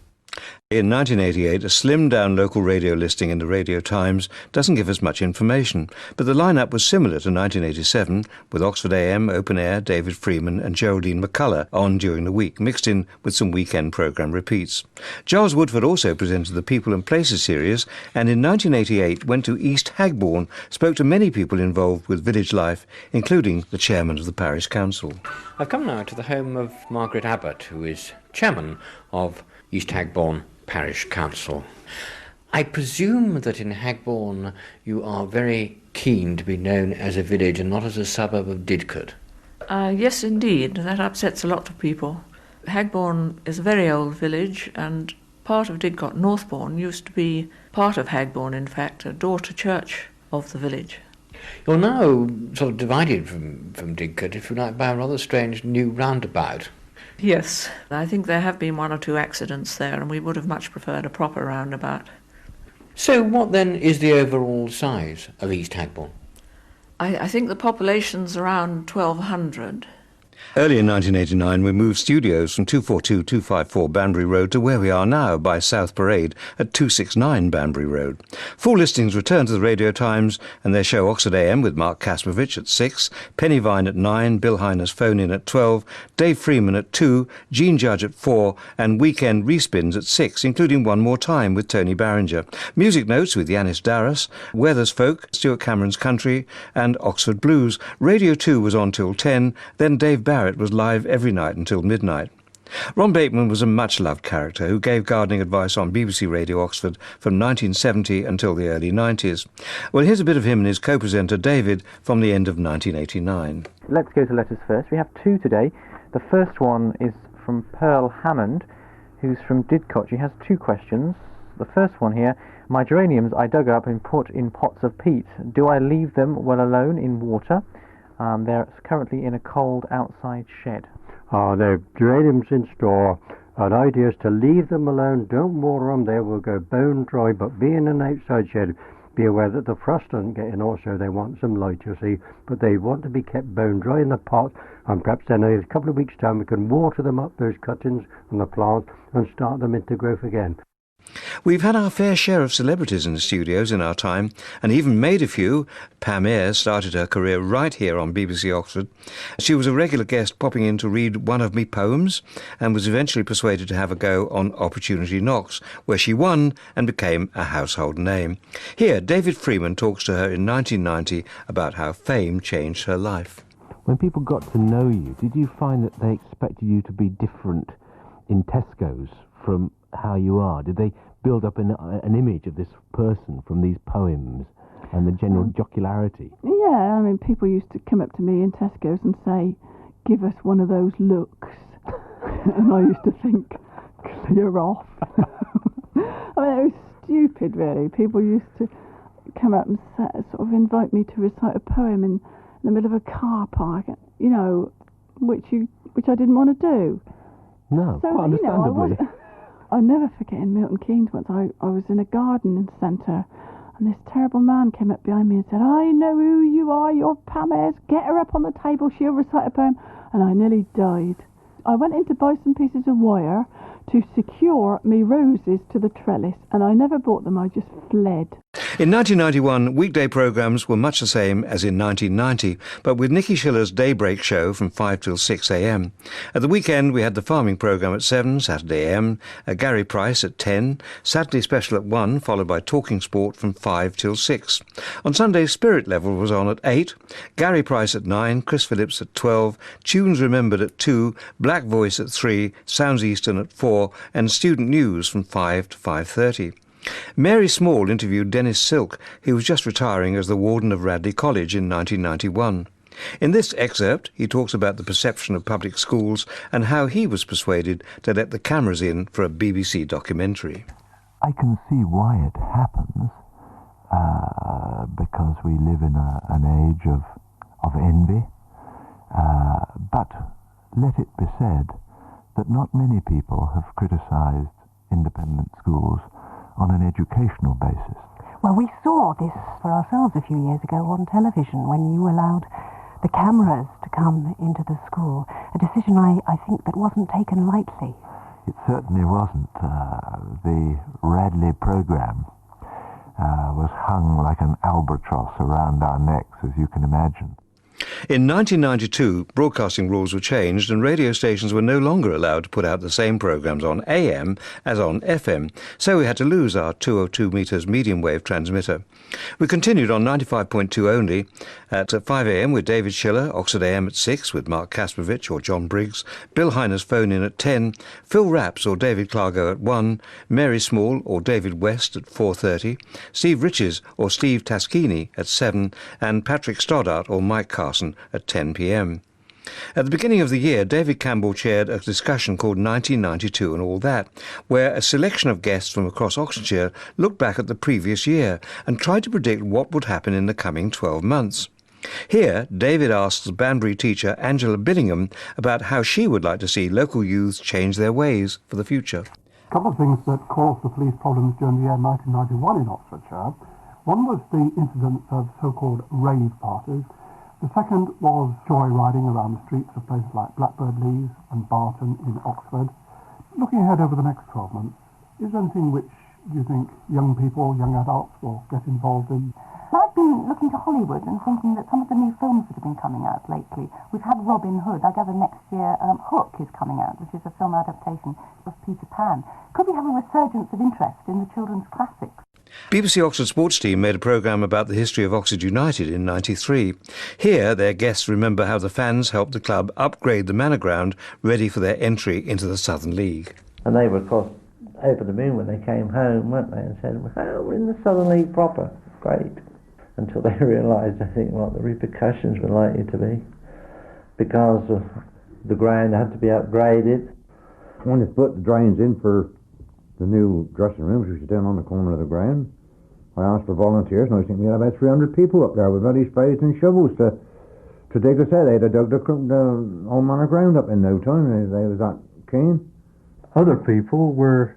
Speaker 3: In 1988, a slimmed-down local radio listing in the Radio Times doesn't give us much information, but the lineup was similar to 1987, with Oxford AM, Open Air, David Freeman and Geraldine McCullough on during the week, mixed in with some weekend programme repeats. Giles Woodford also presented the People and Places series, and in 1988 went to East Hagbourne, spoke to many people involved with village life, including the chairman of the parish council.
Speaker 14: I've come now to the home of Margaret Abbott, who is chairman of East Hagbourne Parish Council. I presume that in Hagbourne you are very keen to be known as a village and not as a suburb of Didcot.
Speaker 16: Yes, indeed. That upsets a lot of people. Hagbourne is a very old village, and part of Didcot, Northbourne, used to be part of Hagbourne, in fact, a daughter church of the village.
Speaker 14: You're now sort of divided from Didcot, if you like, by a rather strange new roundabout.
Speaker 16: Yes, I think there have been one or two accidents there, and we would have much preferred a proper roundabout.
Speaker 14: So what then is the overall size of East Hagbourne?
Speaker 16: I think the population's around 1,200.
Speaker 3: Early in 1989, we moved studios from 242-254 Banbury Road to where we are now by South Parade at 269 Banbury Road. Full listings return to the Radio Times and their show Oxford AM with Mark Kaspovich at 6, Penny Vine at 9, Bill Heiner's Phone In at 12, Dave Freeman at 2, Jean Judge at 4 and weekend respins at 6, including One More Time with Tony Barringer. Music Notes with Yanis Darras, Weathers Folk, Stuart Cameron's Country and Oxford Blues. Radio 2 was on till 10, then Dave Barrett was live every night until midnight. Ron Bateman was a much-loved character who gave gardening advice on BBC Radio Oxford from 1970 until the early 90s. Well, here's a bit of him and his co-presenter David from the end of 1989.
Speaker 1: Let's go to letters first. We have two today. The first one is from Pearl Hammond, who's from Didcot. She has two questions. The first one here: my geraniums I dug up and put in pots of peat. Do I leave them well alone in water? They're currently in a cold outside shed.
Speaker 17: The geraniums in store, an idea is to leave them alone, don't water them, they will go bone dry, but be in an outside shed. Be aware that the frost doesn't get in, also they want some light, you see, but they want to be kept bone dry in the pot, and perhaps then in a couple of weeks' time we can water them up, those cuttings and the plant, and start them into growth again.
Speaker 3: We've had our fair share of celebrities in the studios in our time, and even made a few. Pam Ayres started her career right here on BBC Oxford. She was a regular guest popping in to read one of me poems, and was eventually persuaded to have a go on Opportunity Knocks, where she won and became a household name. Here, David Freeman talks to her in 1990 about how fame changed her life.
Speaker 18: When people got to know you, did you find that they expected you to be different in Tesco's from how you are? Did they build up an image of this person from these poems and the general jocularity?
Speaker 19: Yeah, I mean, people used to come up to me in Tesco's and say, give us one of those looks. And I used to think, clear off. I mean, it was stupid, really. People used to come up and sort of invite me to recite a poem in the middle of a car park, you know, which I didn't want to do.
Speaker 18: No, so, quite understandably.
Speaker 19: I'll never forget in Milton Keynes once I was in a garden centre, and this terrible man came up behind me and said, I know who you are, you're Pam Ayres, get her up on the table, she'll recite a poem. And I nearly died. I went in to buy some pieces of wire to secure me roses to the trellis, and I never bought them, I just fled.
Speaker 3: In 1991, weekday programmes were much the same as in 1990, but with Nicky Schiller's Daybreak show from 5 till 6 a.m. At the weekend, we had the farming programme at 7, Saturday a.m., Gary Price at 10, Saturday Special at 1, followed by Talking Sport from 5 till 6. On Sunday, Spirit Level was on at 8, Gary Price at 9, Chris Phillips at 12, Tunes Remembered at 2, Black Voice at 3, Sounds Eastern at 4, and Student News from 5 to 5:30. Mary Small interviewed Dennis Silk, who was just retiring as the warden of Radley College in 1991. In this excerpt, he talks about the perception of public schools and how he was persuaded to let the cameras in for a BBC documentary.
Speaker 18: I can see why it happens, because we live in an age of envy, but let it be said that not many people have criticised independent schools on an educational basis.
Speaker 20: Well, we saw this for ourselves a few years ago on television when you allowed the cameras to come into the school, a decision I think that wasn't taken lightly.
Speaker 18: It certainly wasn't. The Radley programme was hung like an albatross around our necks, as you can imagine.
Speaker 3: In 1992, broadcasting rules were changed and radio stations were no longer allowed to put out the same programmes on AM as on FM, so we had to lose our 202 metres medium wave transmitter. We continued on 95.2 only at 5 a.m. with David Schiller, Oxford AM at 6 with Mark Kaspovich or John Briggs, Bill Heiner's phone in at 10, Phil Rapps or David Clargo at 1, Mary Small or David West at 4:30, Steve Riches or Steve Taschini at 7, and Patrick Stoddart or Mike Carson at 10 p.m. At the beginning of the year, David Campbell chaired a discussion called 1992 and All That, where a selection of guests from across Oxfordshire looked back at the previous year and tried to predict what would happen in the coming 12 months. Here, David asks Banbury teacher Angela Billingham about how she would like to see local youths change their ways for the future.
Speaker 21: A couple of things that caused the police problems during the year 1991 in Oxfordshire. One was the incidence of so-called rave parties. The second was joyriding around the streets of places like Blackbird Leys and Barton in Oxford. Looking ahead over the next 12 months, is there anything which you think young people, young adults will get involved in?
Speaker 20: I've been looking to Hollywood and thinking that some of the new films that have been coming out lately, we've had Robin Hood. I gather next year Hook is coming out, which is a film adaptation of Peter Pan. Could we have a resurgence of interest in the children's classics?
Speaker 3: BBC Oxford sports team made a programme about the history of Oxford United in '93. Here, their guests remember how the fans helped the club upgrade the Manor Ground ready for their entry into the Southern League.
Speaker 2: And they were, of course, over the moon when they came home, weren't they, and said, "Oh, we're in the Southern League proper." Great. Until they realised, I think, what the repercussions were likely to be, because the ground had to be upgraded.
Speaker 22: When they put the drains in for the new dressing rooms, which is down on the corner of the ground, I asked for volunteers, and I think we had about 300 people up there with bloody spades and shovels to dig us out. They'd have dug the whole Manor Ground up in no time. They was that keen.
Speaker 23: Other people were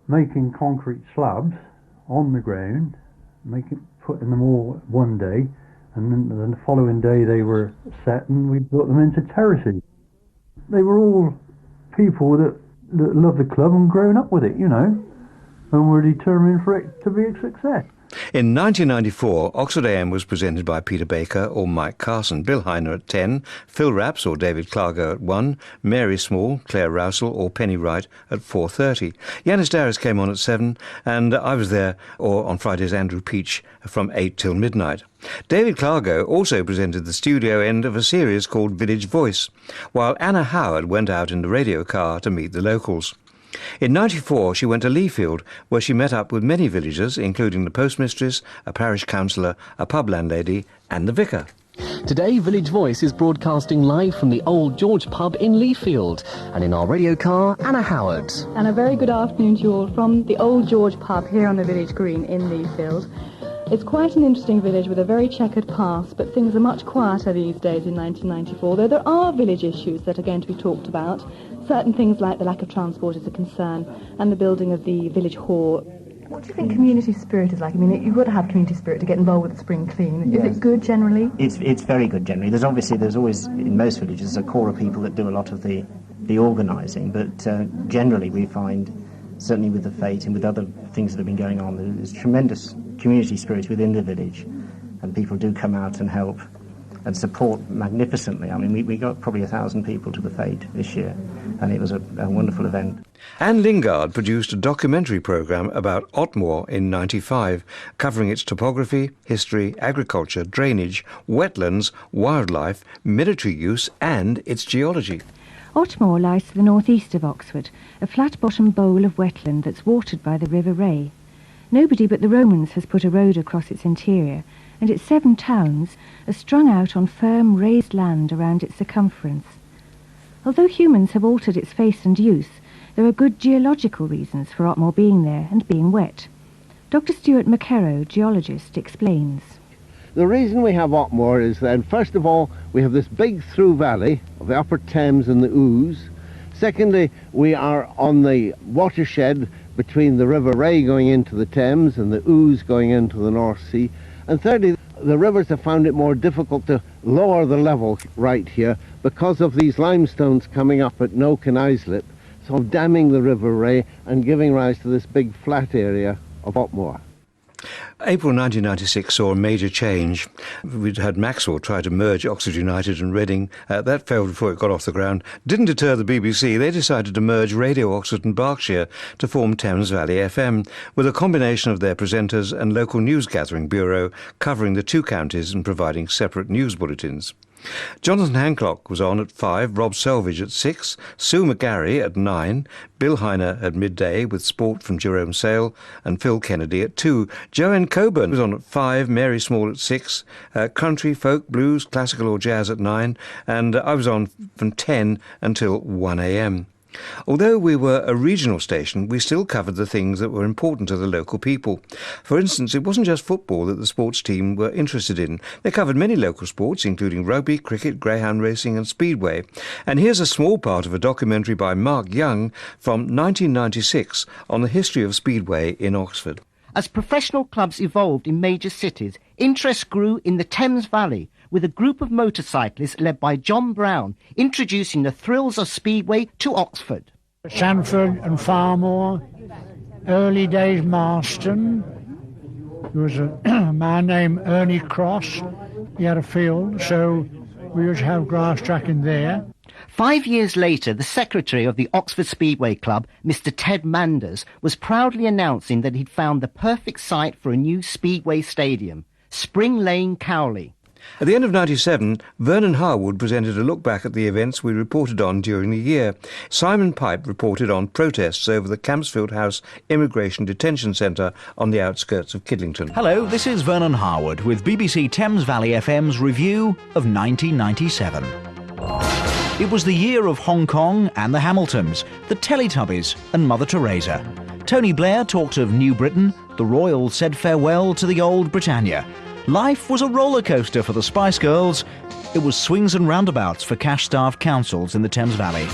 Speaker 23: making concrete slabs on the ground, putting them all one day, and then the following day they were set, and we put them into terraces. They were all people that loved the club and grown up with it, you know, and were determined for it to be a success.
Speaker 3: In 1994, Oxford AM was presented by Peter Baker or Mike Carson, Bill Heiner at 10, Phil Rapps or David Clargo at 1, Mary Small, Claire Rousell or Penny Wright at 4:30. Yanis Darris came on at 7, and I was there, or on Fridays Andrew Peach, from 8 till midnight. David Clargo also presented the studio end of a series called Village Voice, while Anna Howard went out in the radio car to meet the locals. In '94, she went to Leafield, where she met up with many villagers, including the postmistress, a parish councillor, a pub landlady and the vicar.
Speaker 24: Today, Village Voice is broadcasting live from the Old George pub in Leafield. And in our radio car, Anna Howard.
Speaker 25: And a very good afternoon to you all from the Old George pub here on the village green in Leafield. It's quite an interesting village with a very checkered past, but things are much quieter these days in 1994, though there are village issues that are going to be talked about. Certain things like the lack of transport is a concern, and the building of the village hall. What do you think community spirit is like? I mean, you've got to have community spirit to get involved with the Spring Clean. Yes. Is it good generally?
Speaker 26: It's very good generally. There's always, in most villages, a core of people that do a lot of the organising, but generally we find, certainly with the fete and with other things that have been going on, there's tremendous community spirit within the village, and people do come out and help and support magnificently. I mean, we got probably 1,000 people to the fete this year, and it was a wonderful event.
Speaker 3: Anne Lingard produced a documentary programme about Otmore in '95, covering its topography, history, agriculture, drainage, wetlands, wildlife, military use and its geology.
Speaker 27: Otmore lies to the northeast of Oxford, a flat-bottomed bowl of wetland that's watered by the River Ray. Nobody but the Romans has put a road across its interior, and its 7 towns are strung out on firm, raised land around its circumference. Although humans have altered its face and use, there are good geological reasons for Otmore being there and being wet. Dr. Stuart McKerrow, geologist, explains.
Speaker 28: The reason we have Otmore is then, first of all, we have this big through valley of the Upper Thames and the Ouse. Secondly, we are on the watershed between the River Ray going into the Thames and the Ouse going into the North Sea. And thirdly, the rivers have found it more difficult to lower the level right here because of these limestones coming up at Noak and Islip, so damming the River Ray and giving rise to this big flat area of Otmore.
Speaker 3: April 1996 saw a major change. We'd had Maxwell try to merge Oxford United and Reading. That failed before it got off the ground. Didn't deter the BBC. They decided to merge Radio Oxford and Berkshire to form Thames Valley FM, with a combination of their presenters and local news gathering bureau covering the 2 counties and providing separate news bulletins. Jonathan Hancock was on at 5, Rob Selvage at 6, Sue McGarry at 9, Bill Heiner at midday with sport from Jerome Sale and Phil Kennedy at 2. Joanne Coburn was on at 5, Mary Small at 6, country, folk, blues, classical or jazz at 9, and I was on from 10 until 1 a.m. Although we were a regional station, we still covered the things that were important to the local people. For instance, it wasn't just football that the sports team were interested in. They covered many local sports, including rugby, cricket, greyhound racing and speedway. And here's a small part of a documentary by Mark Young from 1996 on the history of speedway in Oxford.
Speaker 29: As professional clubs evolved in major cities, interest grew in the Thames Valley, with a group of motorcyclists led by John Brown introducing the thrills of Speedway to Oxford.
Speaker 30: Sanford and Farmore, early days Marston. There was a man named Ernie Cross. He had a field, so we used to have grass track in there.
Speaker 29: 5 years later, the secretary of the Oxford Speedway Club, Mr. Ted Manders, was proudly announcing that he'd found the perfect site for a new Speedway stadium, Spring Lane, Cowley.
Speaker 3: At the end of '97, Vernon Harwood presented a look back at the events we reported on during the year. Simon Pipe reported on protests over the Campsfield House Immigration Detention Centre on the outskirts of Kidlington.
Speaker 4: Hello, this is Vernon Harwood with BBC Thames Valley FM's review of 1997. It was the year of Hong Kong and the Hamiltons, the Teletubbies and Mother Teresa. Tony Blair talked of New Britain, the Royals said farewell to the old Britannia. Life was a roller coaster for the Spice Girls. It was swings and roundabouts for cash-starved councils in the Thames Valley.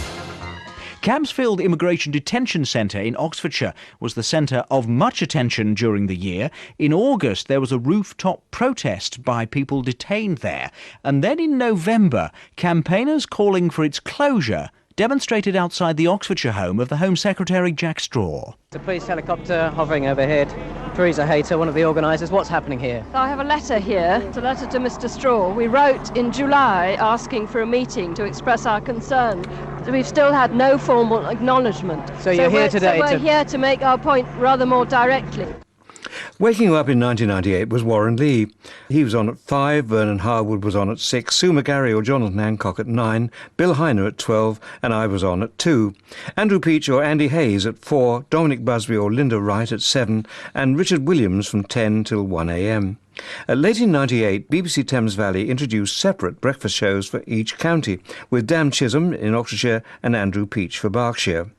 Speaker 4: Campsfield Immigration Detention Centre in Oxfordshire was the centre of much attention during the year. In August, there was a rooftop protest by people detained there. And then in November, campaigners calling for its closure demonstrated outside the Oxfordshire home of the Home Secretary Jack Straw.
Speaker 5: The police helicopter hovering overhead. Teresa Hayter, one of the organisers. What's happening here?
Speaker 6: I have a letter here. It's a letter to Mr. Straw. We wrote in July asking for a meeting to express our concern. We've still had no formal acknowledgement.
Speaker 5: So you're here today
Speaker 6: we're here to make our point rather more directly.
Speaker 3: Waking up in 1998 was Warren Lee. He was on at 5, Vernon Harwood was on at 6, Sue McGarry or Jonathan Hancock at 9, Bill Heiner at 12, and I was on at 2. Andrew Peach or Andy Hayes at 4, Dominic Busby or Linda Wright at 7, and Richard Williams from 10 till 1 a.m. Late in '98, BBC Thames Valley introduced separate breakfast shows for each county, with Dan Chisholm in Oxfordshire and Andrew Peach for Berkshire.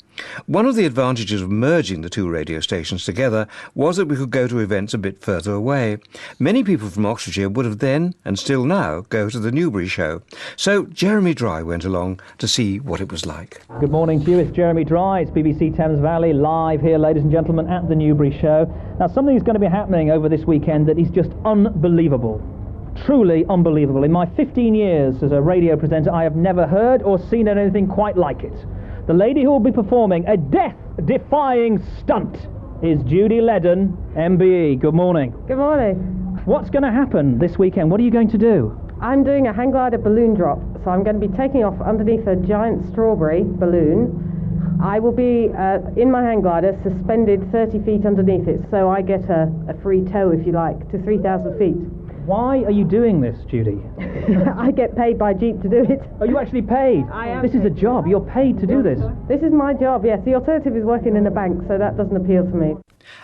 Speaker 3: One of the advantages of merging the two radio stations together was that we could go to events a bit further away. Many people from Oxfordshire would have then, and still now, go to the Newbury show. So Jeremy Dry went along to see what it was like.
Speaker 7: Good morning to you, it's Jeremy Dry, it's BBC Thames Valley, live here, ladies and gentlemen, at the Newbury show. Now, something is going to be happening over this weekend that is just unbelievable. Truly unbelievable. In my 15 years as a radio presenter, I have never heard or seen anything quite like it. The lady who will be performing a death-defying stunt is Judy Ledden Mbe. Good morning.
Speaker 8: Good morning.
Speaker 7: What's going to happen this weekend? What are you going to do?
Speaker 8: I'm doing a hang glider balloon drop. So I'm going to be taking off underneath a giant strawberry balloon. I will be in my hang glider suspended 30 feet underneath it, so I get a free tow, if you like, to 3,000 feet.
Speaker 7: Why are you doing this, Judy?
Speaker 8: I get paid by Jeep to do it.
Speaker 7: Are you actually paid?
Speaker 8: I am.
Speaker 7: This is a job. You're paid to do this.
Speaker 8: This is my job, yes. The alternative is working in a bank, so that doesn't appeal to me.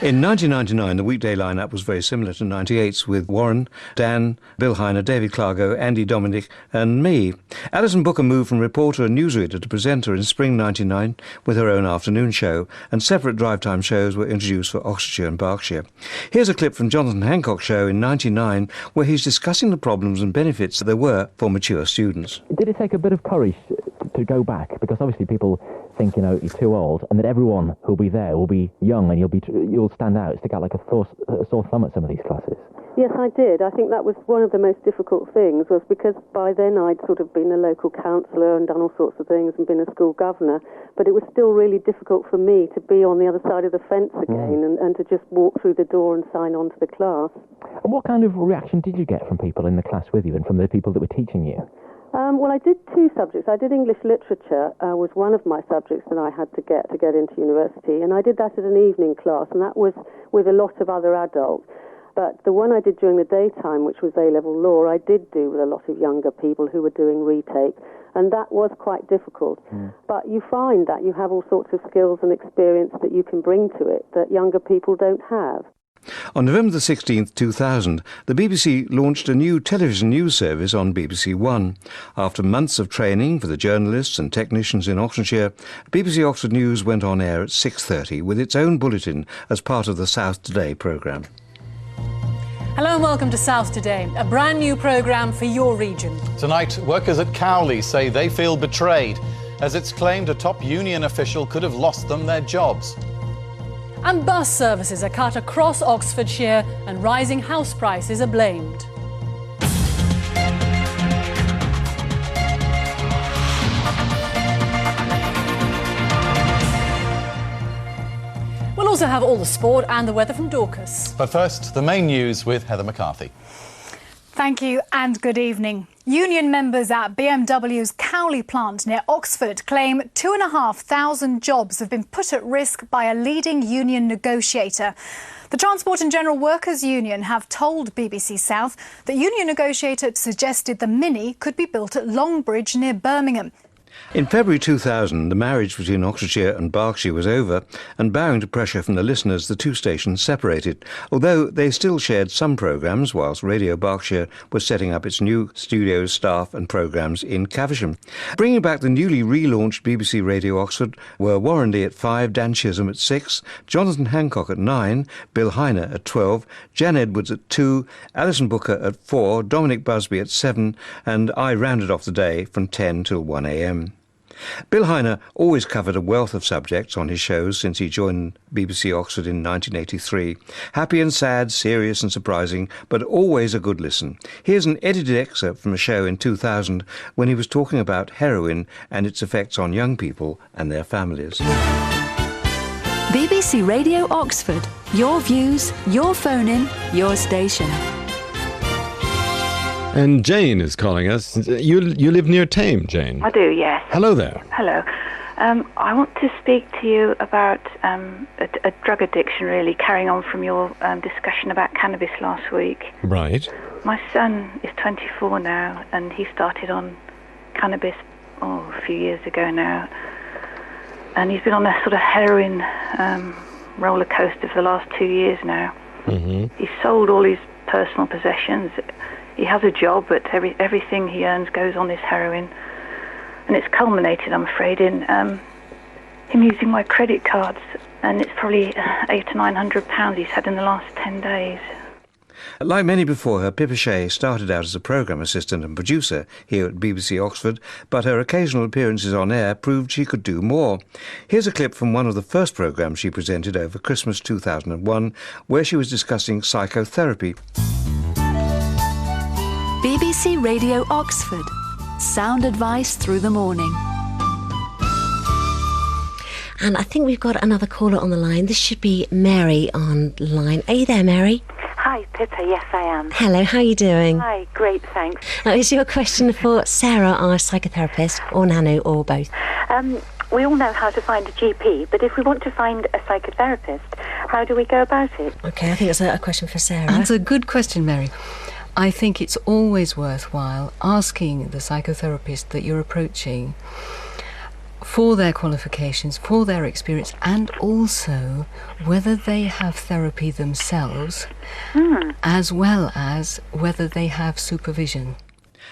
Speaker 3: In 1999, the weekday lineup was very similar to 98's, with Warren, Dan, Bill Heiner, David Clargo, Andy Dominic and me. Alison Booker moved from reporter and newsreader to presenter in spring 99 with her own afternoon show, and separate drive time shows were introduced for Oxfordshire and Berkshire. Here's a clip from Jonathan Hancock's show in 99 where he's discussing the problems and benefits there were for mature students.
Speaker 9: Did it take a bit of courage to go back? Because obviously people think, you know, you're too old, and that everyone who'll be there will be young, and you'll stand out, stick out like a sore thumb at some of these classes.
Speaker 10: Yes, I did. I think that was one of the most difficult things, was because by then I'd sort of been a local councillor and done all sorts of things and been a school governor, but it was still really difficult for me to be on the other side of the fence again and to just walk through the door and sign on to the class.
Speaker 9: And what kind of reaction did you get from people in the class with you and from the people that were teaching you?
Speaker 10: Well, I did two subjects. I did English literature, was one of my subjects that I had to get into university, and I did that at an evening class, and that was with a lot of other adults. But the one I did during the daytime, which was A-level law, I did do with a lot of younger people who were doing retake, and that was quite difficult. But you find that you have all sorts of skills and experience that you can bring to it that younger people don't have.
Speaker 3: On November the 16th, 2000, the BBC launched a new television news service on BBC One. After months of training for the journalists and technicians in Oxfordshire, BBC Oxford News went on air at 6:30 with its own bulletin as part of the South Today programme.
Speaker 11: Hello and welcome to South Today, a brand new programme for your region.
Speaker 12: Tonight, workers at Cowley say they feel betrayed, as it's claimed a top union official could have lost them their jobs.
Speaker 11: And bus services are cut across Oxfordshire and rising house prices are blamed. We'll also have all the sport and the weather from Dorcas.
Speaker 12: But first, the main news with Heather McCarthy.
Speaker 13: Thank you and good evening.
Speaker 11: Union members at BMW's Cowley plant near Oxford claim 2,500 jobs have been put at risk by a leading union negotiator. The Transport and General Workers Union have told BBC South that union negotiator suggested the Mini could be built at Longbridge near Birmingham.
Speaker 3: In February 2000, the marriage between Oxfordshire and Berkshire was over, and bowing to pressure from the listeners, the two stations separated, although they still shared some programmes whilst Radio Berkshire was setting up its new studios, staff and programmes in Caversham. Bringing back the newly relaunched BBC Radio Oxford were Warren Lee at 5, Dan Chisholm at 6, Jonathan Hancock at 9, Bill Heiner at 12, Jan Edwards at 2, Alison Booker at 4, Dominic Busby at 7, and I rounded off the day from 10 till 1 a.m. Bill Heiner always covered a wealth of subjects on his shows since he joined BBC Oxford in 1983. Happy and sad, serious and surprising, but always a good listen. Here's an edited excerpt from a show in 2000 when he was talking about heroin and its effects on young people and their families.
Speaker 1: BBC Radio Oxford. Your views, your phone-in, your station.
Speaker 13: And Jane is calling us. You live near Tame, Jane?
Speaker 14: I do, yes.
Speaker 13: Hello there.
Speaker 14: Hello. I want to speak to you about a drug addiction, really, carrying on from your discussion about cannabis last week.
Speaker 13: Right.
Speaker 14: My son is 24 now, and he started on cannabis a few years ago now. And he's been on a sort of heroin roller coaster for the last 2 years now.
Speaker 13: Mm-hmm.
Speaker 14: He's sold all his personal possessions. He has a job, but everything he earns goes on this heroin. And it's culminated, I'm afraid, in him using my credit cards. And it's probably £800 to £900 he's had in the last 10 days.
Speaker 3: Like many before her, Pippa Shea started out as a programme assistant and producer here at BBC Oxford, but her occasional appearances on air proved she could do more. Here's a clip from one of the first programmes she presented over Christmas 2001, where she was discussing psychotherapy.
Speaker 1: BBC Radio Oxford. Sound advice through the morning.
Speaker 15: And I think we've got another caller on the line. This should be Mary on the line. Are you there, Mary?
Speaker 16: Hi, Pippa. Yes, I am.
Speaker 15: Hello, how are you doing?
Speaker 16: Hi, great, thanks.
Speaker 15: Now, is your question for Sarah, our psychotherapist, or Nanu, or both?
Speaker 16: We all know how to find a GP, but if we want to find a psychotherapist, how do we go about it?
Speaker 15: Okay, I think it's a question for Sarah.
Speaker 17: That's a good question, Mary. I think it's always worthwhile asking the psychotherapist that you're approaching for their qualifications, for their experience, and also whether they have therapy themselves, as well as whether they have supervision.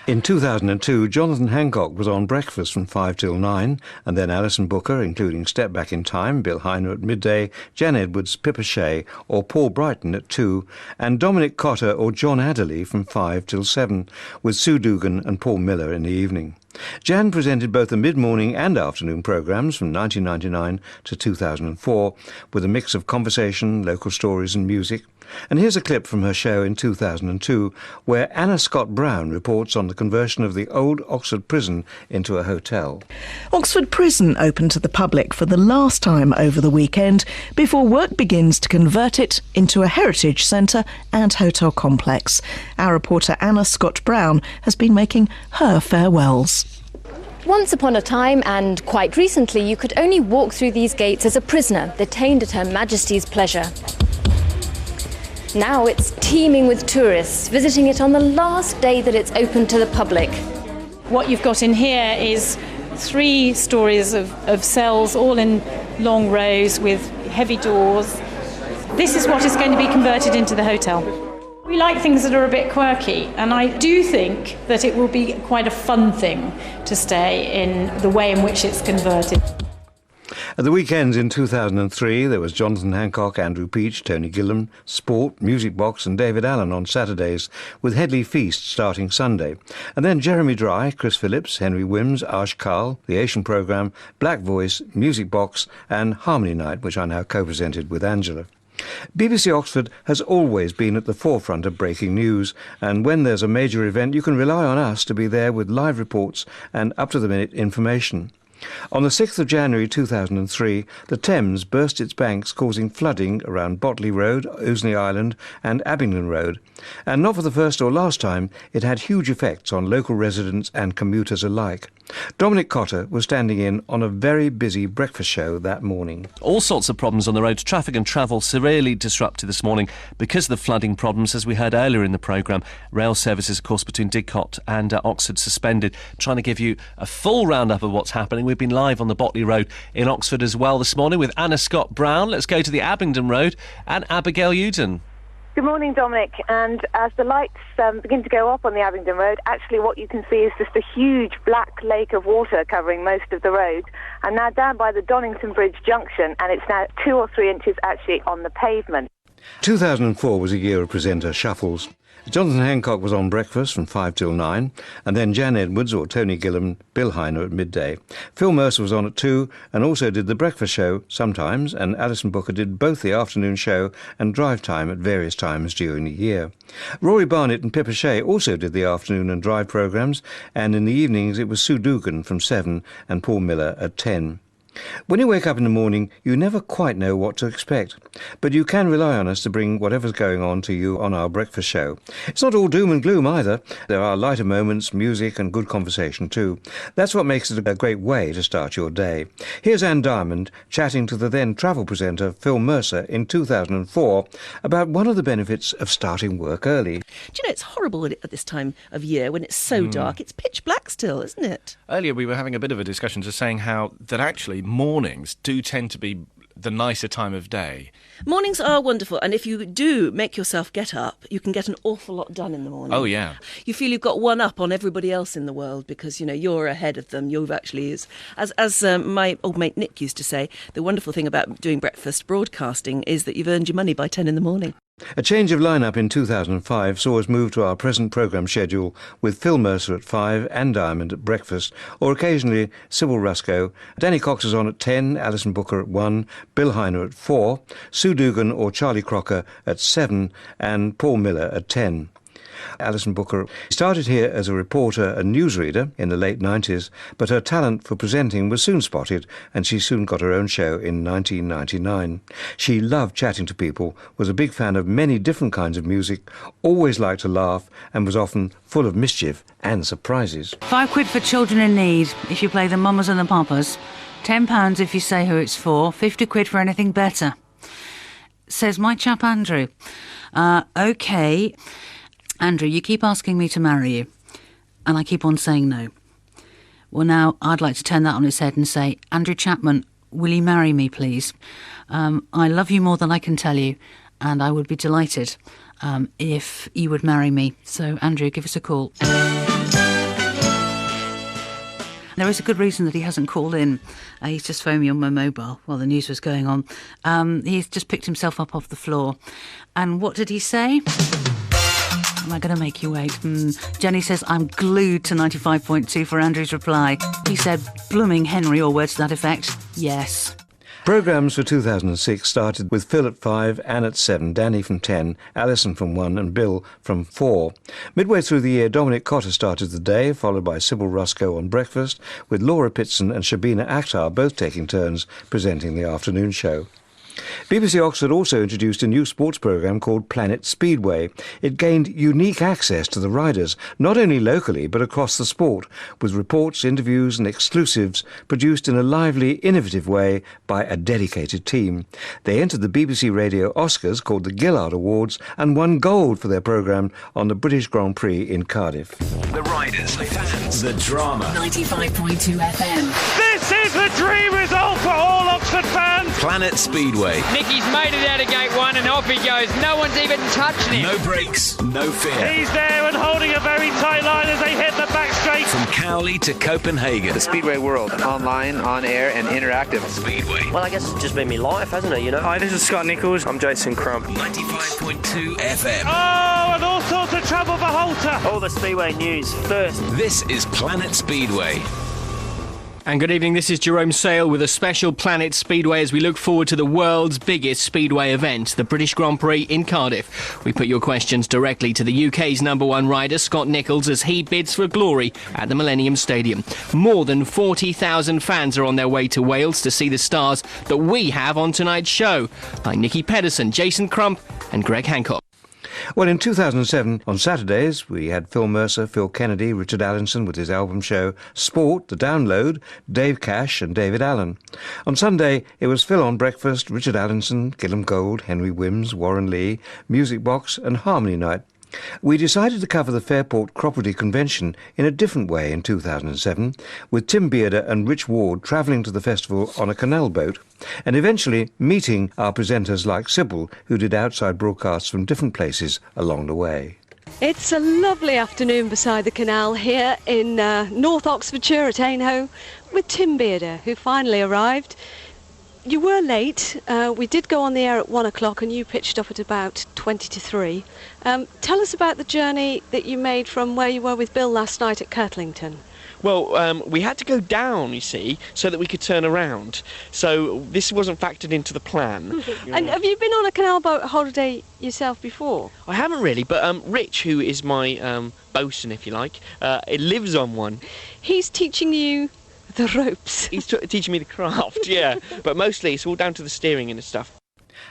Speaker 3: In 2002, Jonathan Hancock was on Breakfast from 5 till 9, and then Alison Booker, including Step Back in Time, Bill Heiner at midday, Jan Edwards, Pippa Shea, or Paul Brighton at 2, and Dominic Cotter or John Adderley from 5 till 7, with Sue Dugan and Paul Miller in the evening. Jan presented both the mid-morning and afternoon programmes from 1999 to 2004, with a mix of conversation, local stories and music. And here's a clip from her show in 2002, where Anna Scott Brown reports on the conversion of the old Oxford prison into a hotel.
Speaker 18: Oxford Prison opened to the public for the last time over the weekend before work begins to convert it into a heritage centre and hotel complex. Our reporter Anna Scott Brown has been making her farewells.
Speaker 19: Once upon a time, and quite recently, you could only walk through these gates as a prisoner, detained at Her Majesty's pleasure. Now it's teeming with tourists, visiting it on the last day that it's open to the public.
Speaker 20: What you've got in here is 3 stories of cells, all in long rows with heavy doors. This is what is going to be converted into the hotel. We like things that are a bit quirky, and I do think that it will be quite a fun thing to stay in the way in which it's converted.
Speaker 3: At the weekends in 2003, there was Jonathan Hancock, Andrew Peach, Tony Gillam, Sport, Music Box and David Allen on Saturdays, with Headley Feast starting Sunday. And then Jeremy Dry, Chris Phillips, Henry Wims, Ash Carl, The Asian Programme, Black Voice, Music Box and Harmony Night, which I now co-presented with Angela. BBC Oxford has always been at the forefront of breaking news, and when there's a major event, you can rely on us to be there with live reports and up-to-the-minute information. On the 6th of January 2003, the Thames burst its banks, causing flooding around Botley Road, Ouseley Island and Abingdon Road. And not for the first or last time, it had huge effects on local residents and commuters alike. Dominic Cotter was standing in on a very busy breakfast show that morning.
Speaker 2: All sorts of problems on the road. Traffic and travel severely disrupted this morning because of the flooding problems, as we heard earlier in the programme. Rail services, of course, between Didcot and Oxford suspended. Trying to give you a full roundup of what's happening. We've been live on the Botley Road in Oxford as well this morning with Anna Scott-Brown. Let's go to the Abingdon Road and Abigail Uden.
Speaker 21: Good morning, Dominic. And as the lights begin to go up on the Abingdon Road, actually what you can see is just a huge black lake of water covering most of the road. And now down by the Donington Bridge junction, and it's now 2 or 3 inches actually on the pavement.
Speaker 3: 2004 was a year of presenter shuffles. Jonathan Hancock was on breakfast from 5 till 9, and then Jan Edwards or Tony Gillam, Bill Heiner at midday. Phil Mercer was on at 2 and also did the breakfast show sometimes, and Alison Booker did both the afternoon show and drive time at various times during the year. Rory Barnett and Pippa Shea also did the afternoon and drive programmes, and in the evenings it was Sue Dugan from 7 and Paul Miller at 10. When you wake up in the morning, you never quite know what to expect, but you can rely on us to bring whatever's going on to you on our breakfast show. It's not all doom and gloom either. There are lighter moments, music and good conversation too. That's what makes it a great way to start your day. Here's Anne Diamond chatting to the then travel presenter Phil Mercer in 2004 about one of the benefits of starting work early.
Speaker 22: Do you know, it's horrible at this time of year when it's so dark. It's pitch black still, isn't it?
Speaker 23: Earlier we were having a bit of a discussion just saying how that actually mornings do tend to be the nicer time of day.
Speaker 22: Mornings are wonderful, and if you do make yourself get up, you can get an awful lot done in the morning.
Speaker 23: Oh, yeah.
Speaker 22: You feel you've got one up on everybody else in the world because, you know, you're ahead of them. You've actually is. As my old mate Nick used to say, the wonderful thing about doing breakfast broadcasting is that you've earned your money by 10 in the morning.
Speaker 3: A change of lineup in 2005 saw us move to our present programme schedule with Phil Mercer at 5 and Diamond at breakfast, or occasionally Sybil Ruscoe. Danny Cox is on at 10, Alison Booker at 1, Bill Heiner at 4, Sue Dugan or Charlie Crocker at 7 and Paul Miller at 10. Alison Booker started here as a reporter and newsreader in the late 90s, but her talent for presenting was soon spotted and she soon got her own show in 1999. She loved chatting to people, was a big fan of many different kinds of music, always liked to laugh and was often full of mischief and surprises.
Speaker 24: £5 for children in need if you play the mamas and the papas. £10 if you say who it's for. £50 for anything better. Says my chap Andrew. OK... Andrew, you keep asking me to marry you, and I keep on saying no. Well, now, I'd like to turn that on its head and say, Andrew Chapman, will you marry me, please? I love you more than I can tell you, and I would be delighted if you would marry me. So, Andrew, give us a call. There is a good reason that he hasn't called in. He's just phoned me on my mobile while the news was going on. He's just picked himself up off the floor. And what did he say? Am I going to make you wait? Jenny says, I'm glued to 95.2 for Andrew's reply. He said, blooming Henry, or words to that effect. Yes.
Speaker 3: Programmes for 2006 started with Phil at 5, Anne at 7, Danny from 10, Alison from 1 and Bill from 4. Midway through the year, Dominic Cotter started the day, followed by Sybil Ruscoe on breakfast, with Laura Pitson and Shabina Akhtar both taking turns presenting the afternoon show. BBC Oxford also introduced a new sports programme called Planet Speedway. It gained unique access to the riders, not only locally but across the sport, with reports, interviews and exclusives produced in a lively, innovative way by a dedicated team. They entered the BBC Radio Oscars, called the Gillard Awards, and won gold for their programme on the British Grand Prix in Cardiff.
Speaker 25: The riders, the fans, the drama.
Speaker 26: 95.2 FM.
Speaker 25: This is the dream result for all Oxford fans. Planet Speedway.
Speaker 27: Nicky's made it out of gate 1 and off he goes. No one's even touching him.
Speaker 25: No brakes, no fear. He's there and holding a very tight line as they hit the back straight. From Cowley to Copenhagen.
Speaker 28: The Speedway world, online, on air and interactive.
Speaker 25: Speedway.
Speaker 29: Well, I guess it's just been me life, hasn't it, you know?
Speaker 28: Hi, this is Scott Nichols. I'm Jason Crump.
Speaker 25: 95.2 FM. Oh, and all sorts of trouble for Holter.
Speaker 29: All the Speedway news first.
Speaker 25: This is Planet Speedway.
Speaker 4: And good evening, this is Jerome Sale with a special Planet Speedway as we look forward to the world's biggest Speedway event, the British Grand Prix in Cardiff. We put your questions directly to the UK's #1 rider, Scott Nicholls, as he bids for glory at the Millennium Stadium. More than 40,000 fans are on their way to Wales to see the stars that we have on tonight's show, like Nicky Pedersen, Jason Crump and Greg Hancock.
Speaker 3: Well, in 2007, on Saturdays, we had Phil Mercer, Phil Kennedy, Richard Allenson with his album show Sport, The Download, Dave Cash and David Allen. On Sunday, it was Phil on Breakfast, Richard Allenson, Gillam Gold, Henry Wims, Warren Lee, Music Box and Harmony Night. We decided to cover the Fairport Property Convention in a different way in 2007, with Tim Bearder and Rich Ward travelling to the festival on a canal boat, and eventually meeting our presenters like Sybil, who did outside broadcasts from different places along the way.
Speaker 5: It's a lovely afternoon beside the canal here in North Oxfordshire at Aynhoe with Tim Bearder, who finally arrived. You were late. We did go on the air at 1 o'clock and you pitched up at about 20 to 3. Tell us about the journey that you made from where you were with Bill last night at Kirtlington.
Speaker 6: Well, we had to go down, you see, so that we could turn around. So this wasn't factored into the plan.
Speaker 5: And have you been on a canal boat holiday yourself before?
Speaker 6: I haven't really, but Rich, who is my bosun, if you like, lives on one.
Speaker 5: He's teaching you the ropes.
Speaker 6: He's teaching me the craft, yeah. But mostly it's all down to the steering and stuff.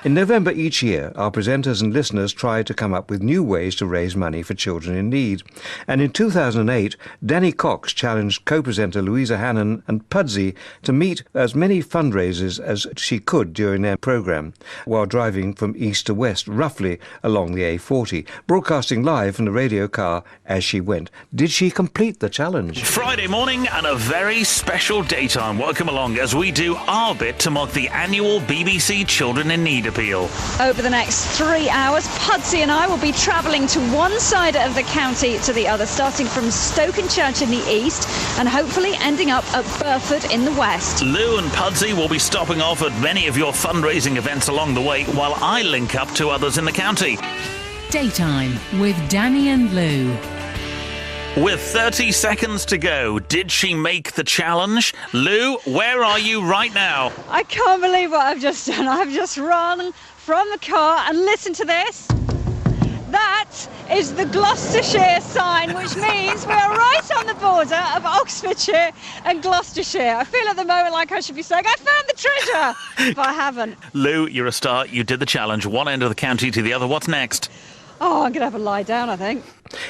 Speaker 3: In November each year, our presenters and listeners try to come up with new ways to raise money for children in need. And in 2008, Danny Cox challenged co-presenter Louisa Hannon and Pudsey to meet as many fundraisers as she could during their programme, while driving from east to west, roughly along the A40, broadcasting live from the radio car as she went. Did she complete the challenge?
Speaker 25: Friday morning and a very special daytime. Welcome along as we do our bit to mark the annual BBC Children in Need appeal.
Speaker 7: Over the next 3 hours, Pudsey and I will be travelling to one side of the county to the other, starting from Stoke-on-Church in the east and hopefully ending up at Burford in the west.
Speaker 25: Lou and Pudsey will be stopping off at many of your fundraising events along the way while I link up to others in the county.
Speaker 26: Daytime with Danny and Lou.
Speaker 25: With 30 seconds to go, did she make the challenge? Lou, where are you right now?
Speaker 7: I can't believe what I've just done. I've just run from the car and listen to this. That is the Gloucestershire sign, which means we are right on the border of Oxfordshire and Gloucestershire. I feel at the moment like I should be saying, I found the treasure, but I haven't.
Speaker 25: Lou, you're a star. You did the challenge. One end of the county to the other. What's next?
Speaker 7: Oh, I'm going to have a lie down, I think.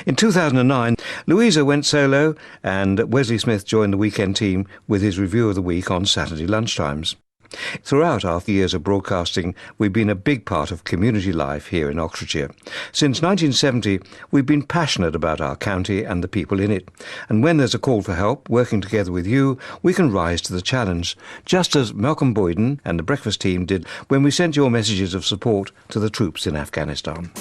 Speaker 3: In 2009, Louisa went solo and Wesley Smith joined the weekend team with his review of the week on Saturday lunchtimes. Throughout our years of broadcasting, we've been a big part of community life here in Oxfordshire. Since 1970, we've been passionate about our county and the people in it. And when there's a call for help, working together with you, we can rise to the challenge, just as Malcolm Boyden and the Breakfast team did when we sent your messages of support to the troops in Afghanistan.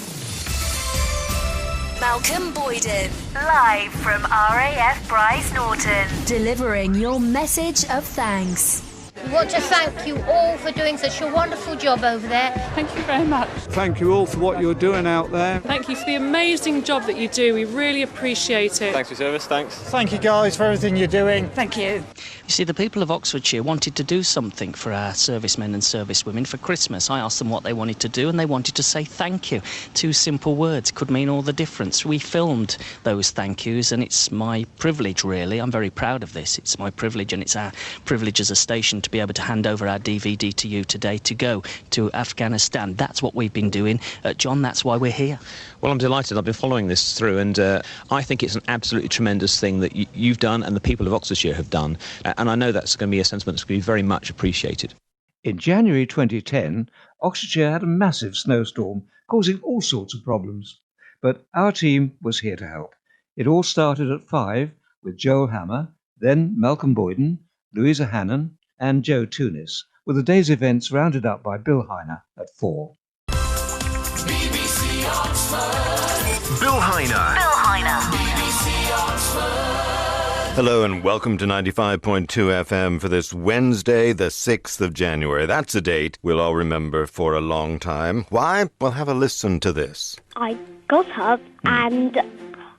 Speaker 1: Malcolm Boyden, live from RAF Bryce Norton, delivering your message of thanks.
Speaker 8: We want to thank you all for doing such a wonderful job over there.
Speaker 9: Thank you very much.
Speaker 10: Thank you all for what you're doing out there.
Speaker 9: Thank you for the amazing job that you do. We really appreciate it.
Speaker 11: Thanks for your service, thanks.
Speaker 10: Thank you guys for everything you're doing.
Speaker 9: Thank you.
Speaker 12: You see, the people of Oxfordshire wanted to do something for our servicemen and servicewomen for Christmas. I asked them what they wanted to do and they wanted to say thank you. 2 simple words could mean all the difference. We filmed those thank yous and it's my privilege, really. I'm very proud of this. It's my privilege and it's our privilege as a station to be able to hand over our DVD to you today to go to Afghanistan. That's what we've been doing. John, that's why we're here.
Speaker 30: Well, I'm delighted. I've been following this through and I think it's an absolutely tremendous thing that you've done and the people of Oxfordshire have done. And I know that's going to be a sentiment that's going to be very much appreciated.
Speaker 3: In January 2010, Oxfordshire had a massive snowstorm causing all sorts of problems. But our team was here to help. It all started at 5 with Joel Hammer, then Malcolm Boyden, Louisa Hannon and Joe Tunis, with the day's events rounded up by Bill Heiner at 4.
Speaker 25: BBC Oxford. Bill Heiner. BBC Oxford.
Speaker 31: Hello and welcome to 95.2 FM for this Wednesday, the 6th of January. That's a date we'll all remember for a long time. Why? Well, have a listen to this.
Speaker 32: I got up and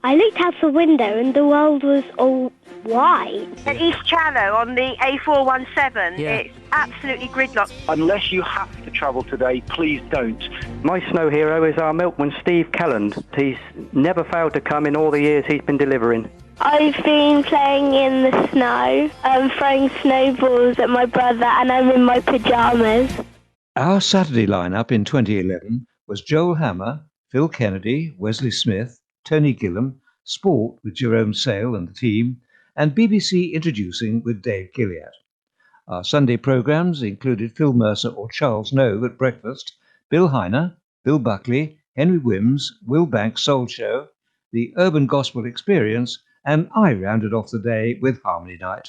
Speaker 32: I looked out the window and the world was all
Speaker 2: Why?
Speaker 11: At East Channel on the A417,
Speaker 2: Yeah.
Speaker 11: it's absolutely gridlocked.
Speaker 13: Unless you have to travel today, please don't.
Speaker 14: My snow hero is our milkman, Steve Kelland. He's never failed to come in all the years he's been delivering.
Speaker 15: I've been playing in the snow, throwing snowballs at my brother, and I'm in my pyjamas.
Speaker 3: Our Saturday lineup in 2011 was Joel Hammer, Phil Kennedy, Wesley Smith, Tony Gillam, Sport with Jerome Sale and the team, and BBC Introducing with Dave Gilliatt. Our Sunday programmes included Phil Mercer or Charles Nove at breakfast, Bill Heiner, Bill Buckley, Henry Wims, Will Banks' Soul Show, the Urban Gospel Experience, and I rounded off the day with Harmony Night.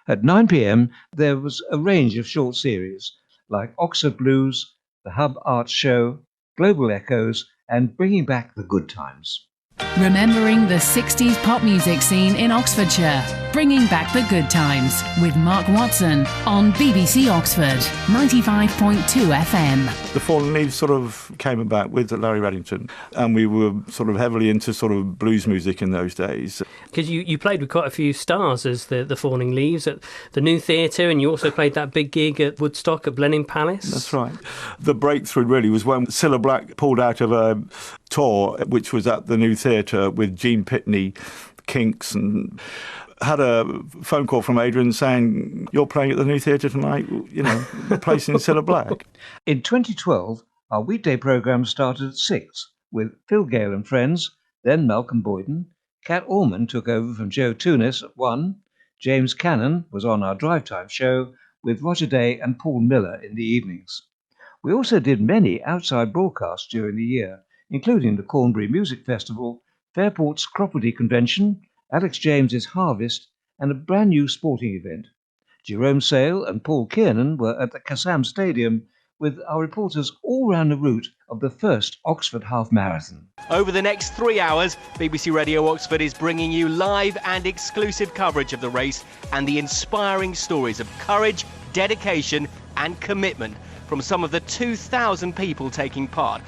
Speaker 3: At 9 p.m, there was a range of short series like Oxford Blues, the Hub Arts Show, Global Echoes, and Bringing Back the Good Times.
Speaker 26: Remembering the 60s pop music scene in Oxfordshire. Bringing back the good times with Mark Watson on BBC Oxford 95.2 FM.
Speaker 10: The Fallen Leaves sort of came about with Larry Reddington, and we were sort of heavily into sort of blues music in those days.
Speaker 16: Because you played with quite a few stars as the Falling Leaves at the New Theatre, and you also played that big gig at Woodstock at Blenheim Palace.
Speaker 10: That's right. The breakthrough really was when Cilla Black pulled out of a tour, which was at the New Theatre with Gene Pitney, Kinks, and had a phone call from Adrian saying, "You're playing at the New Theatre tonight, you know, replacing Cilla Black."
Speaker 3: In 2012, our weekday programme started at 6 with Phil Gale and Friends, then Malcolm Boyden. Kat Allman took over from Joe Tunis at 1. James Cannon was on our drive time show with Roger Day and Paul Miller in the evenings. We also did many outside broadcasts during the year, including the Cornbury Music Festival, Fairport's Property Convention, Alex James's Harvest, and a brand new sporting event. Jerome Sale and Paul Kiernan were at the Kassam Stadium with our reporters all round the route of the first Oxford Half Marathon.
Speaker 4: Over the next 3 hours, BBC Radio Oxford is bringing you live and exclusive coverage of the race and the inspiring stories of courage, dedication and commitment from some of the 2,000 people taking part.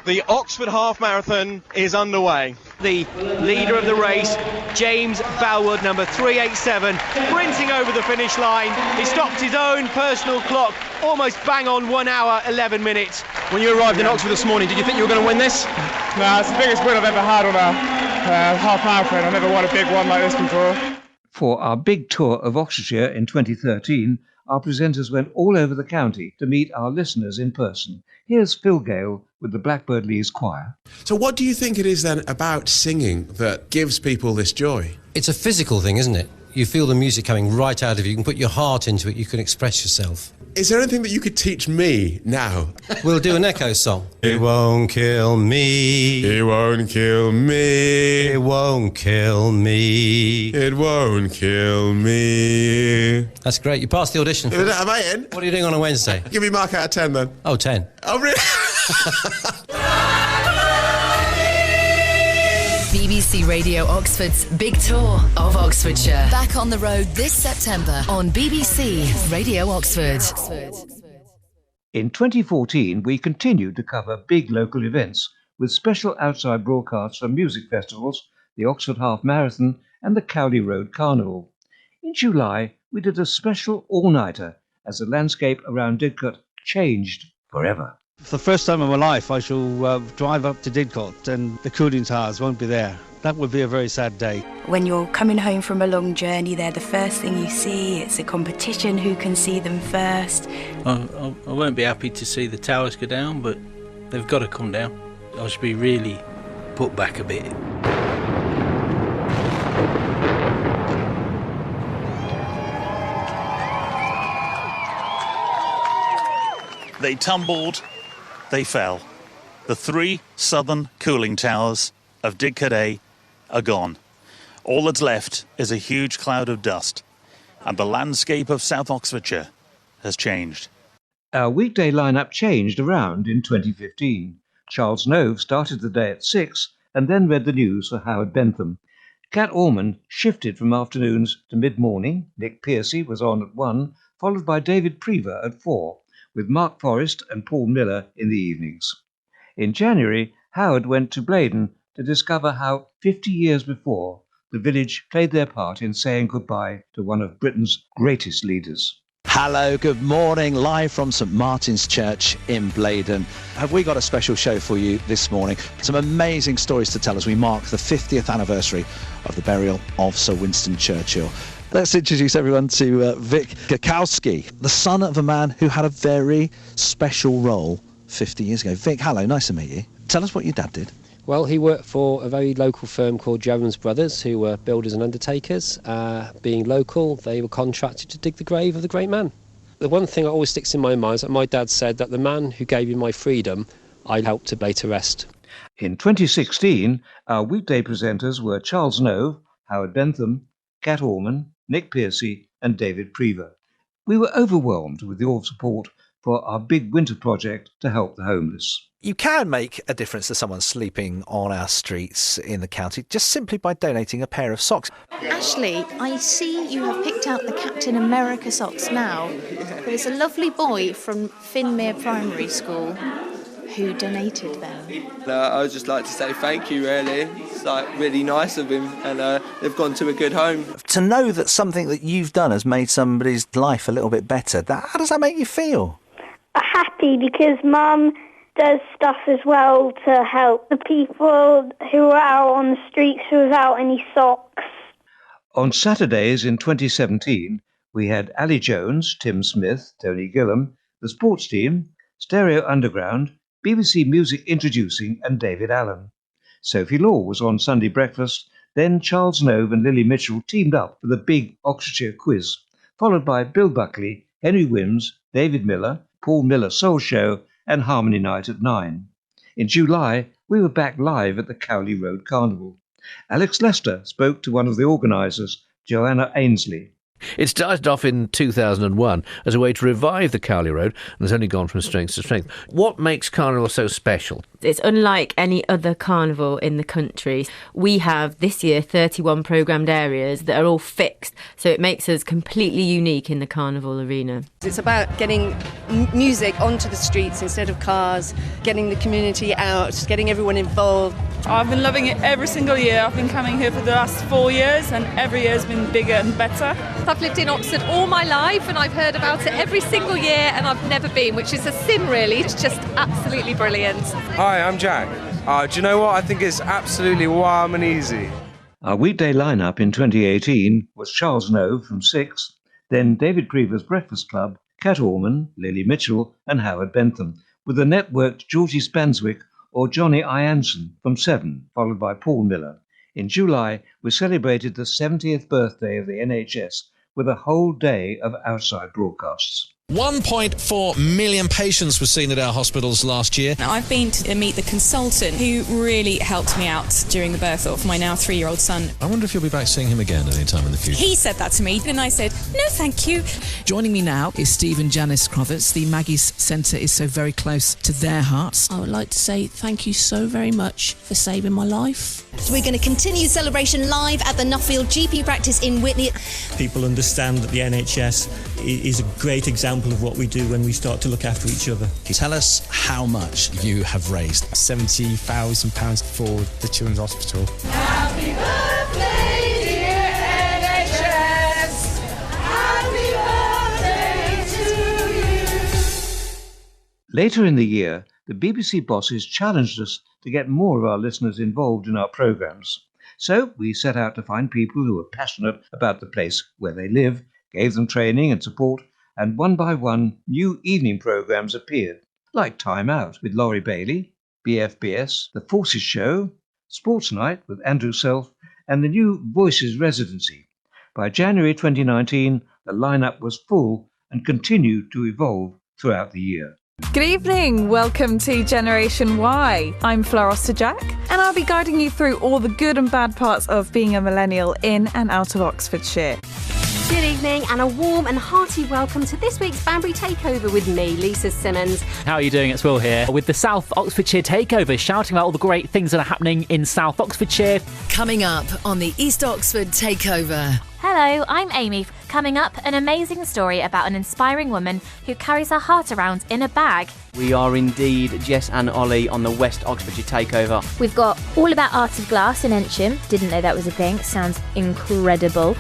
Speaker 17: The Oxford Half Marathon is underway.
Speaker 4: The leader of the race, James Bellwood, number 387, sprinting over the finish line. He stopped his own personal clock, almost bang on 1 hour, 11 minutes.
Speaker 17: When you arrived in Oxford this morning, did you think you were going to win this?
Speaker 18: No, it's the biggest win I've ever had on a half marathon. I've never won a big one like this before.
Speaker 3: For our big tour of Oxfordshire in 2013, our presenters went all over the county to meet our listeners in person. Here's Phil Gale with the Blackbird Leys Choir.
Speaker 19: So what do you think it is then about singing that gives people this joy?
Speaker 20: It's a physical thing, isn't it? You feel the music coming right out of you. You can put your heart into it. You can express yourself.
Speaker 19: Is there anything that you could teach me now?
Speaker 20: We'll do an Echo song. It won't kill me.
Speaker 19: It won't kill me.
Speaker 20: It won't kill me.
Speaker 19: It won't kill me.
Speaker 20: That's great. You passed the audition.
Speaker 19: Am I in?
Speaker 20: What are you doing on a Wednesday?
Speaker 19: Give me a mark out of 10 then.
Speaker 20: Oh, 10.
Speaker 19: Oh, really?
Speaker 1: BBC Radio Oxford's Big Tour of Oxfordshire. Back on the road this September on BBC Radio Oxford.
Speaker 3: In 2014, we continued to cover big local events with special outside broadcasts from music festivals, the Oxford Half Marathon and the Cowley Road Carnival. In July, we did a special all-nighter as the landscape around Didcot changed forever.
Speaker 10: For the first time in my life, I shall drive up to Didcot and the cooling towers won't be there. That would be a very sad day.
Speaker 21: When you're coming home from a long journey, they're the first thing you see. It's a competition who can see them first.
Speaker 32: I won't be happy to see the towers go down, but they've got to come down. I should be really put back a bit.
Speaker 25: They tumbled, they fell. The 3 southern cooling towers of Didcot A are gone. All that's left is a huge cloud of dust, and the landscape of South Oxfordshire has changed.
Speaker 3: Our weekday lineup changed around in 2015. Charles Nove started the day at 6 and then read the news for Howard Bentham. Kat Allman shifted from afternoons to mid-morning. Nick Piercy was on at 1, followed by David Prever at 4, with Mark Forrest and Paul Miller in the evenings. In January, Howard went to Blaydon to discover how 50 years before the village played their part in saying goodbye to one of Britain's greatest leaders.
Speaker 2: Hello, good morning, live from St Martin's Church in Blaydon. Have we got a special show for you this morning? Some amazing stories to tell as we mark the 50th anniversary of the burial of Sir Winston Churchill. Let's introduce everyone to Vic Gakowski, the son of a man who had a very special role 50 years ago. Vic, hello, nice to meet you. Tell us what your dad did.
Speaker 5: Well, he worked for a very local firm called Jones Brothers, who were builders and undertakers. Being local, they were contracted to dig the grave of the great man. The one thing that always sticks in my mind is that my dad said that the man who gave me my freedom, I helped to lay to rest.
Speaker 3: In 2016, our weekday presenters were Charles Nove, Howard Bentham, Kat Orman, Nick Piercy and David Prever. We were overwhelmed with your support for our big winter project to help the homeless.
Speaker 2: You can make a difference to someone sleeping on our streets in the county just simply by donating a pair of socks.
Speaker 6: Ashley, I see you have picked out the Captain America socks now. There's a lovely boy from Finmere Primary School who donated them.
Speaker 7: I would just like to say thank you, really. It's really nice of him, and they've gone to a good home.
Speaker 2: To know that something that you've done has made somebody's life a little bit better, how does that make you feel?
Speaker 15: Happy, because Mum does stuff as well to help the people who are out on the streets without any socks.
Speaker 3: On Saturdays in 2017, we had Ali Jones, Tim Smith, Tony Gillam, the sports team, Stereo Underground, BBC Music Introducing and David Allen. Sophie Law was on Sunday Breakfast, then Charles Nove and Lily Mitchell teamed up for the big Oxfordshire quiz, followed by Bill Buckley, Henry Wims, David Miller, Paul Miller Soul Show and Harmony Night at 9. In July, we were back live at the Cowley Road Carnival. Alex Lester spoke to one of the organisers, Joanna Ainsley.
Speaker 8: It started off in 2001 as a way to revive the Cowley Road and has only gone from strength to strength. What makes Carnival so special?
Speaker 9: It's unlike any other carnival in the country. We have this year 31 programmed areas that are all fixed, so it makes us completely unique in the carnival arena.
Speaker 22: It's about getting music onto the streets instead of cars, getting the community out, getting everyone involved.
Speaker 23: I've been loving it every single year. I've been coming here for the last 4 years and every year has been bigger and better.
Speaker 24: I've lived in Oxford all my life and I've heard about it every single year and I've never been, which is a sin really. It's just absolutely brilliant.
Speaker 27: Hi, I'm Jack. Do you know what? I think it's absolutely warm and easy.
Speaker 3: Our weekday lineup in 2018 was Charles Nove from 6, then David Prever's Breakfast Club, Kat Orman, Lily Mitchell and Howard Bentham, with the networked Georgie Spanswick or Johnny Ianson from 7, followed by Paul Miller. In July, we celebrated the 70th birthday of the NHS with a whole day of outside broadcasts.
Speaker 27: 1.4 million patients were seen at our hospitals last year.
Speaker 28: Now, I've been to meet the consultant who really helped me out during the birth of my now 3-year-old son.
Speaker 27: I wonder if you'll be back seeing him again any time in the future.
Speaker 28: He said that to me, and I said, no, thank you.
Speaker 29: Joining me now is Steve and Janice Crotherts. The Maggie's Centre is so very close to their hearts.
Speaker 33: I would like to say thank you so very much for saving my life.
Speaker 34: So we're going to continue celebration live at the Nuffield GP practice in Witney.
Speaker 35: People understand that the NHS is a great example of what we do when we start to look after each other.
Speaker 27: Tell us how much you have raised.
Speaker 18: £70,000 for the Children's Hospital.
Speaker 33: Happy birthday, dear NHS. Happy birthday to you.
Speaker 3: Later in the year, the BBC bosses challenged us to get more of our listeners involved in our programmes. So we set out to find people who were passionate about the place where they live, gave them training and support, and one by one, new evening programmes appeared, like Time Out with Laurie Bailey, BFBS, The Forces Show, Sports Night with Andrew Self, and the new Voices Residency. By January 2019, the lineup was full and continued to evolve throughout the year.
Speaker 36: Good evening, welcome to Generation Y. I'm Flora Jack, and I'll be guiding you through all the good and bad parts of being a millennial in and out of Oxfordshire.
Speaker 37: Good evening and a warm and hearty welcome to this week's Banbury Takeover with me, Lisa Simmons.
Speaker 38: How are you doing? It's Will here with the South Oxfordshire Takeover, shouting about all the great things that are happening in South Oxfordshire.
Speaker 1: Coming up on the East Oxford Takeover.
Speaker 39: Hello, I'm Amy.
Speaker 4: Coming up, an amazing story about an inspiring woman who carries her heart around in a bag.
Speaker 5: We are indeed Jess and Ollie on the West Oxfordshire Takeover.
Speaker 4: We've got all about Art of Glass in Ensham. Didn't know that was a thing. Sounds incredible.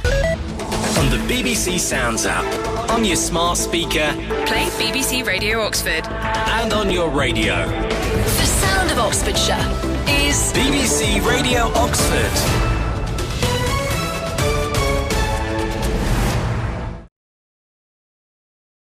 Speaker 6: On the BBC Sounds app, on your smart speaker,
Speaker 1: Play BBC Radio Oxford.
Speaker 6: and on your radio.
Speaker 1: The sound of Oxfordshire is
Speaker 6: BBC Radio Oxford.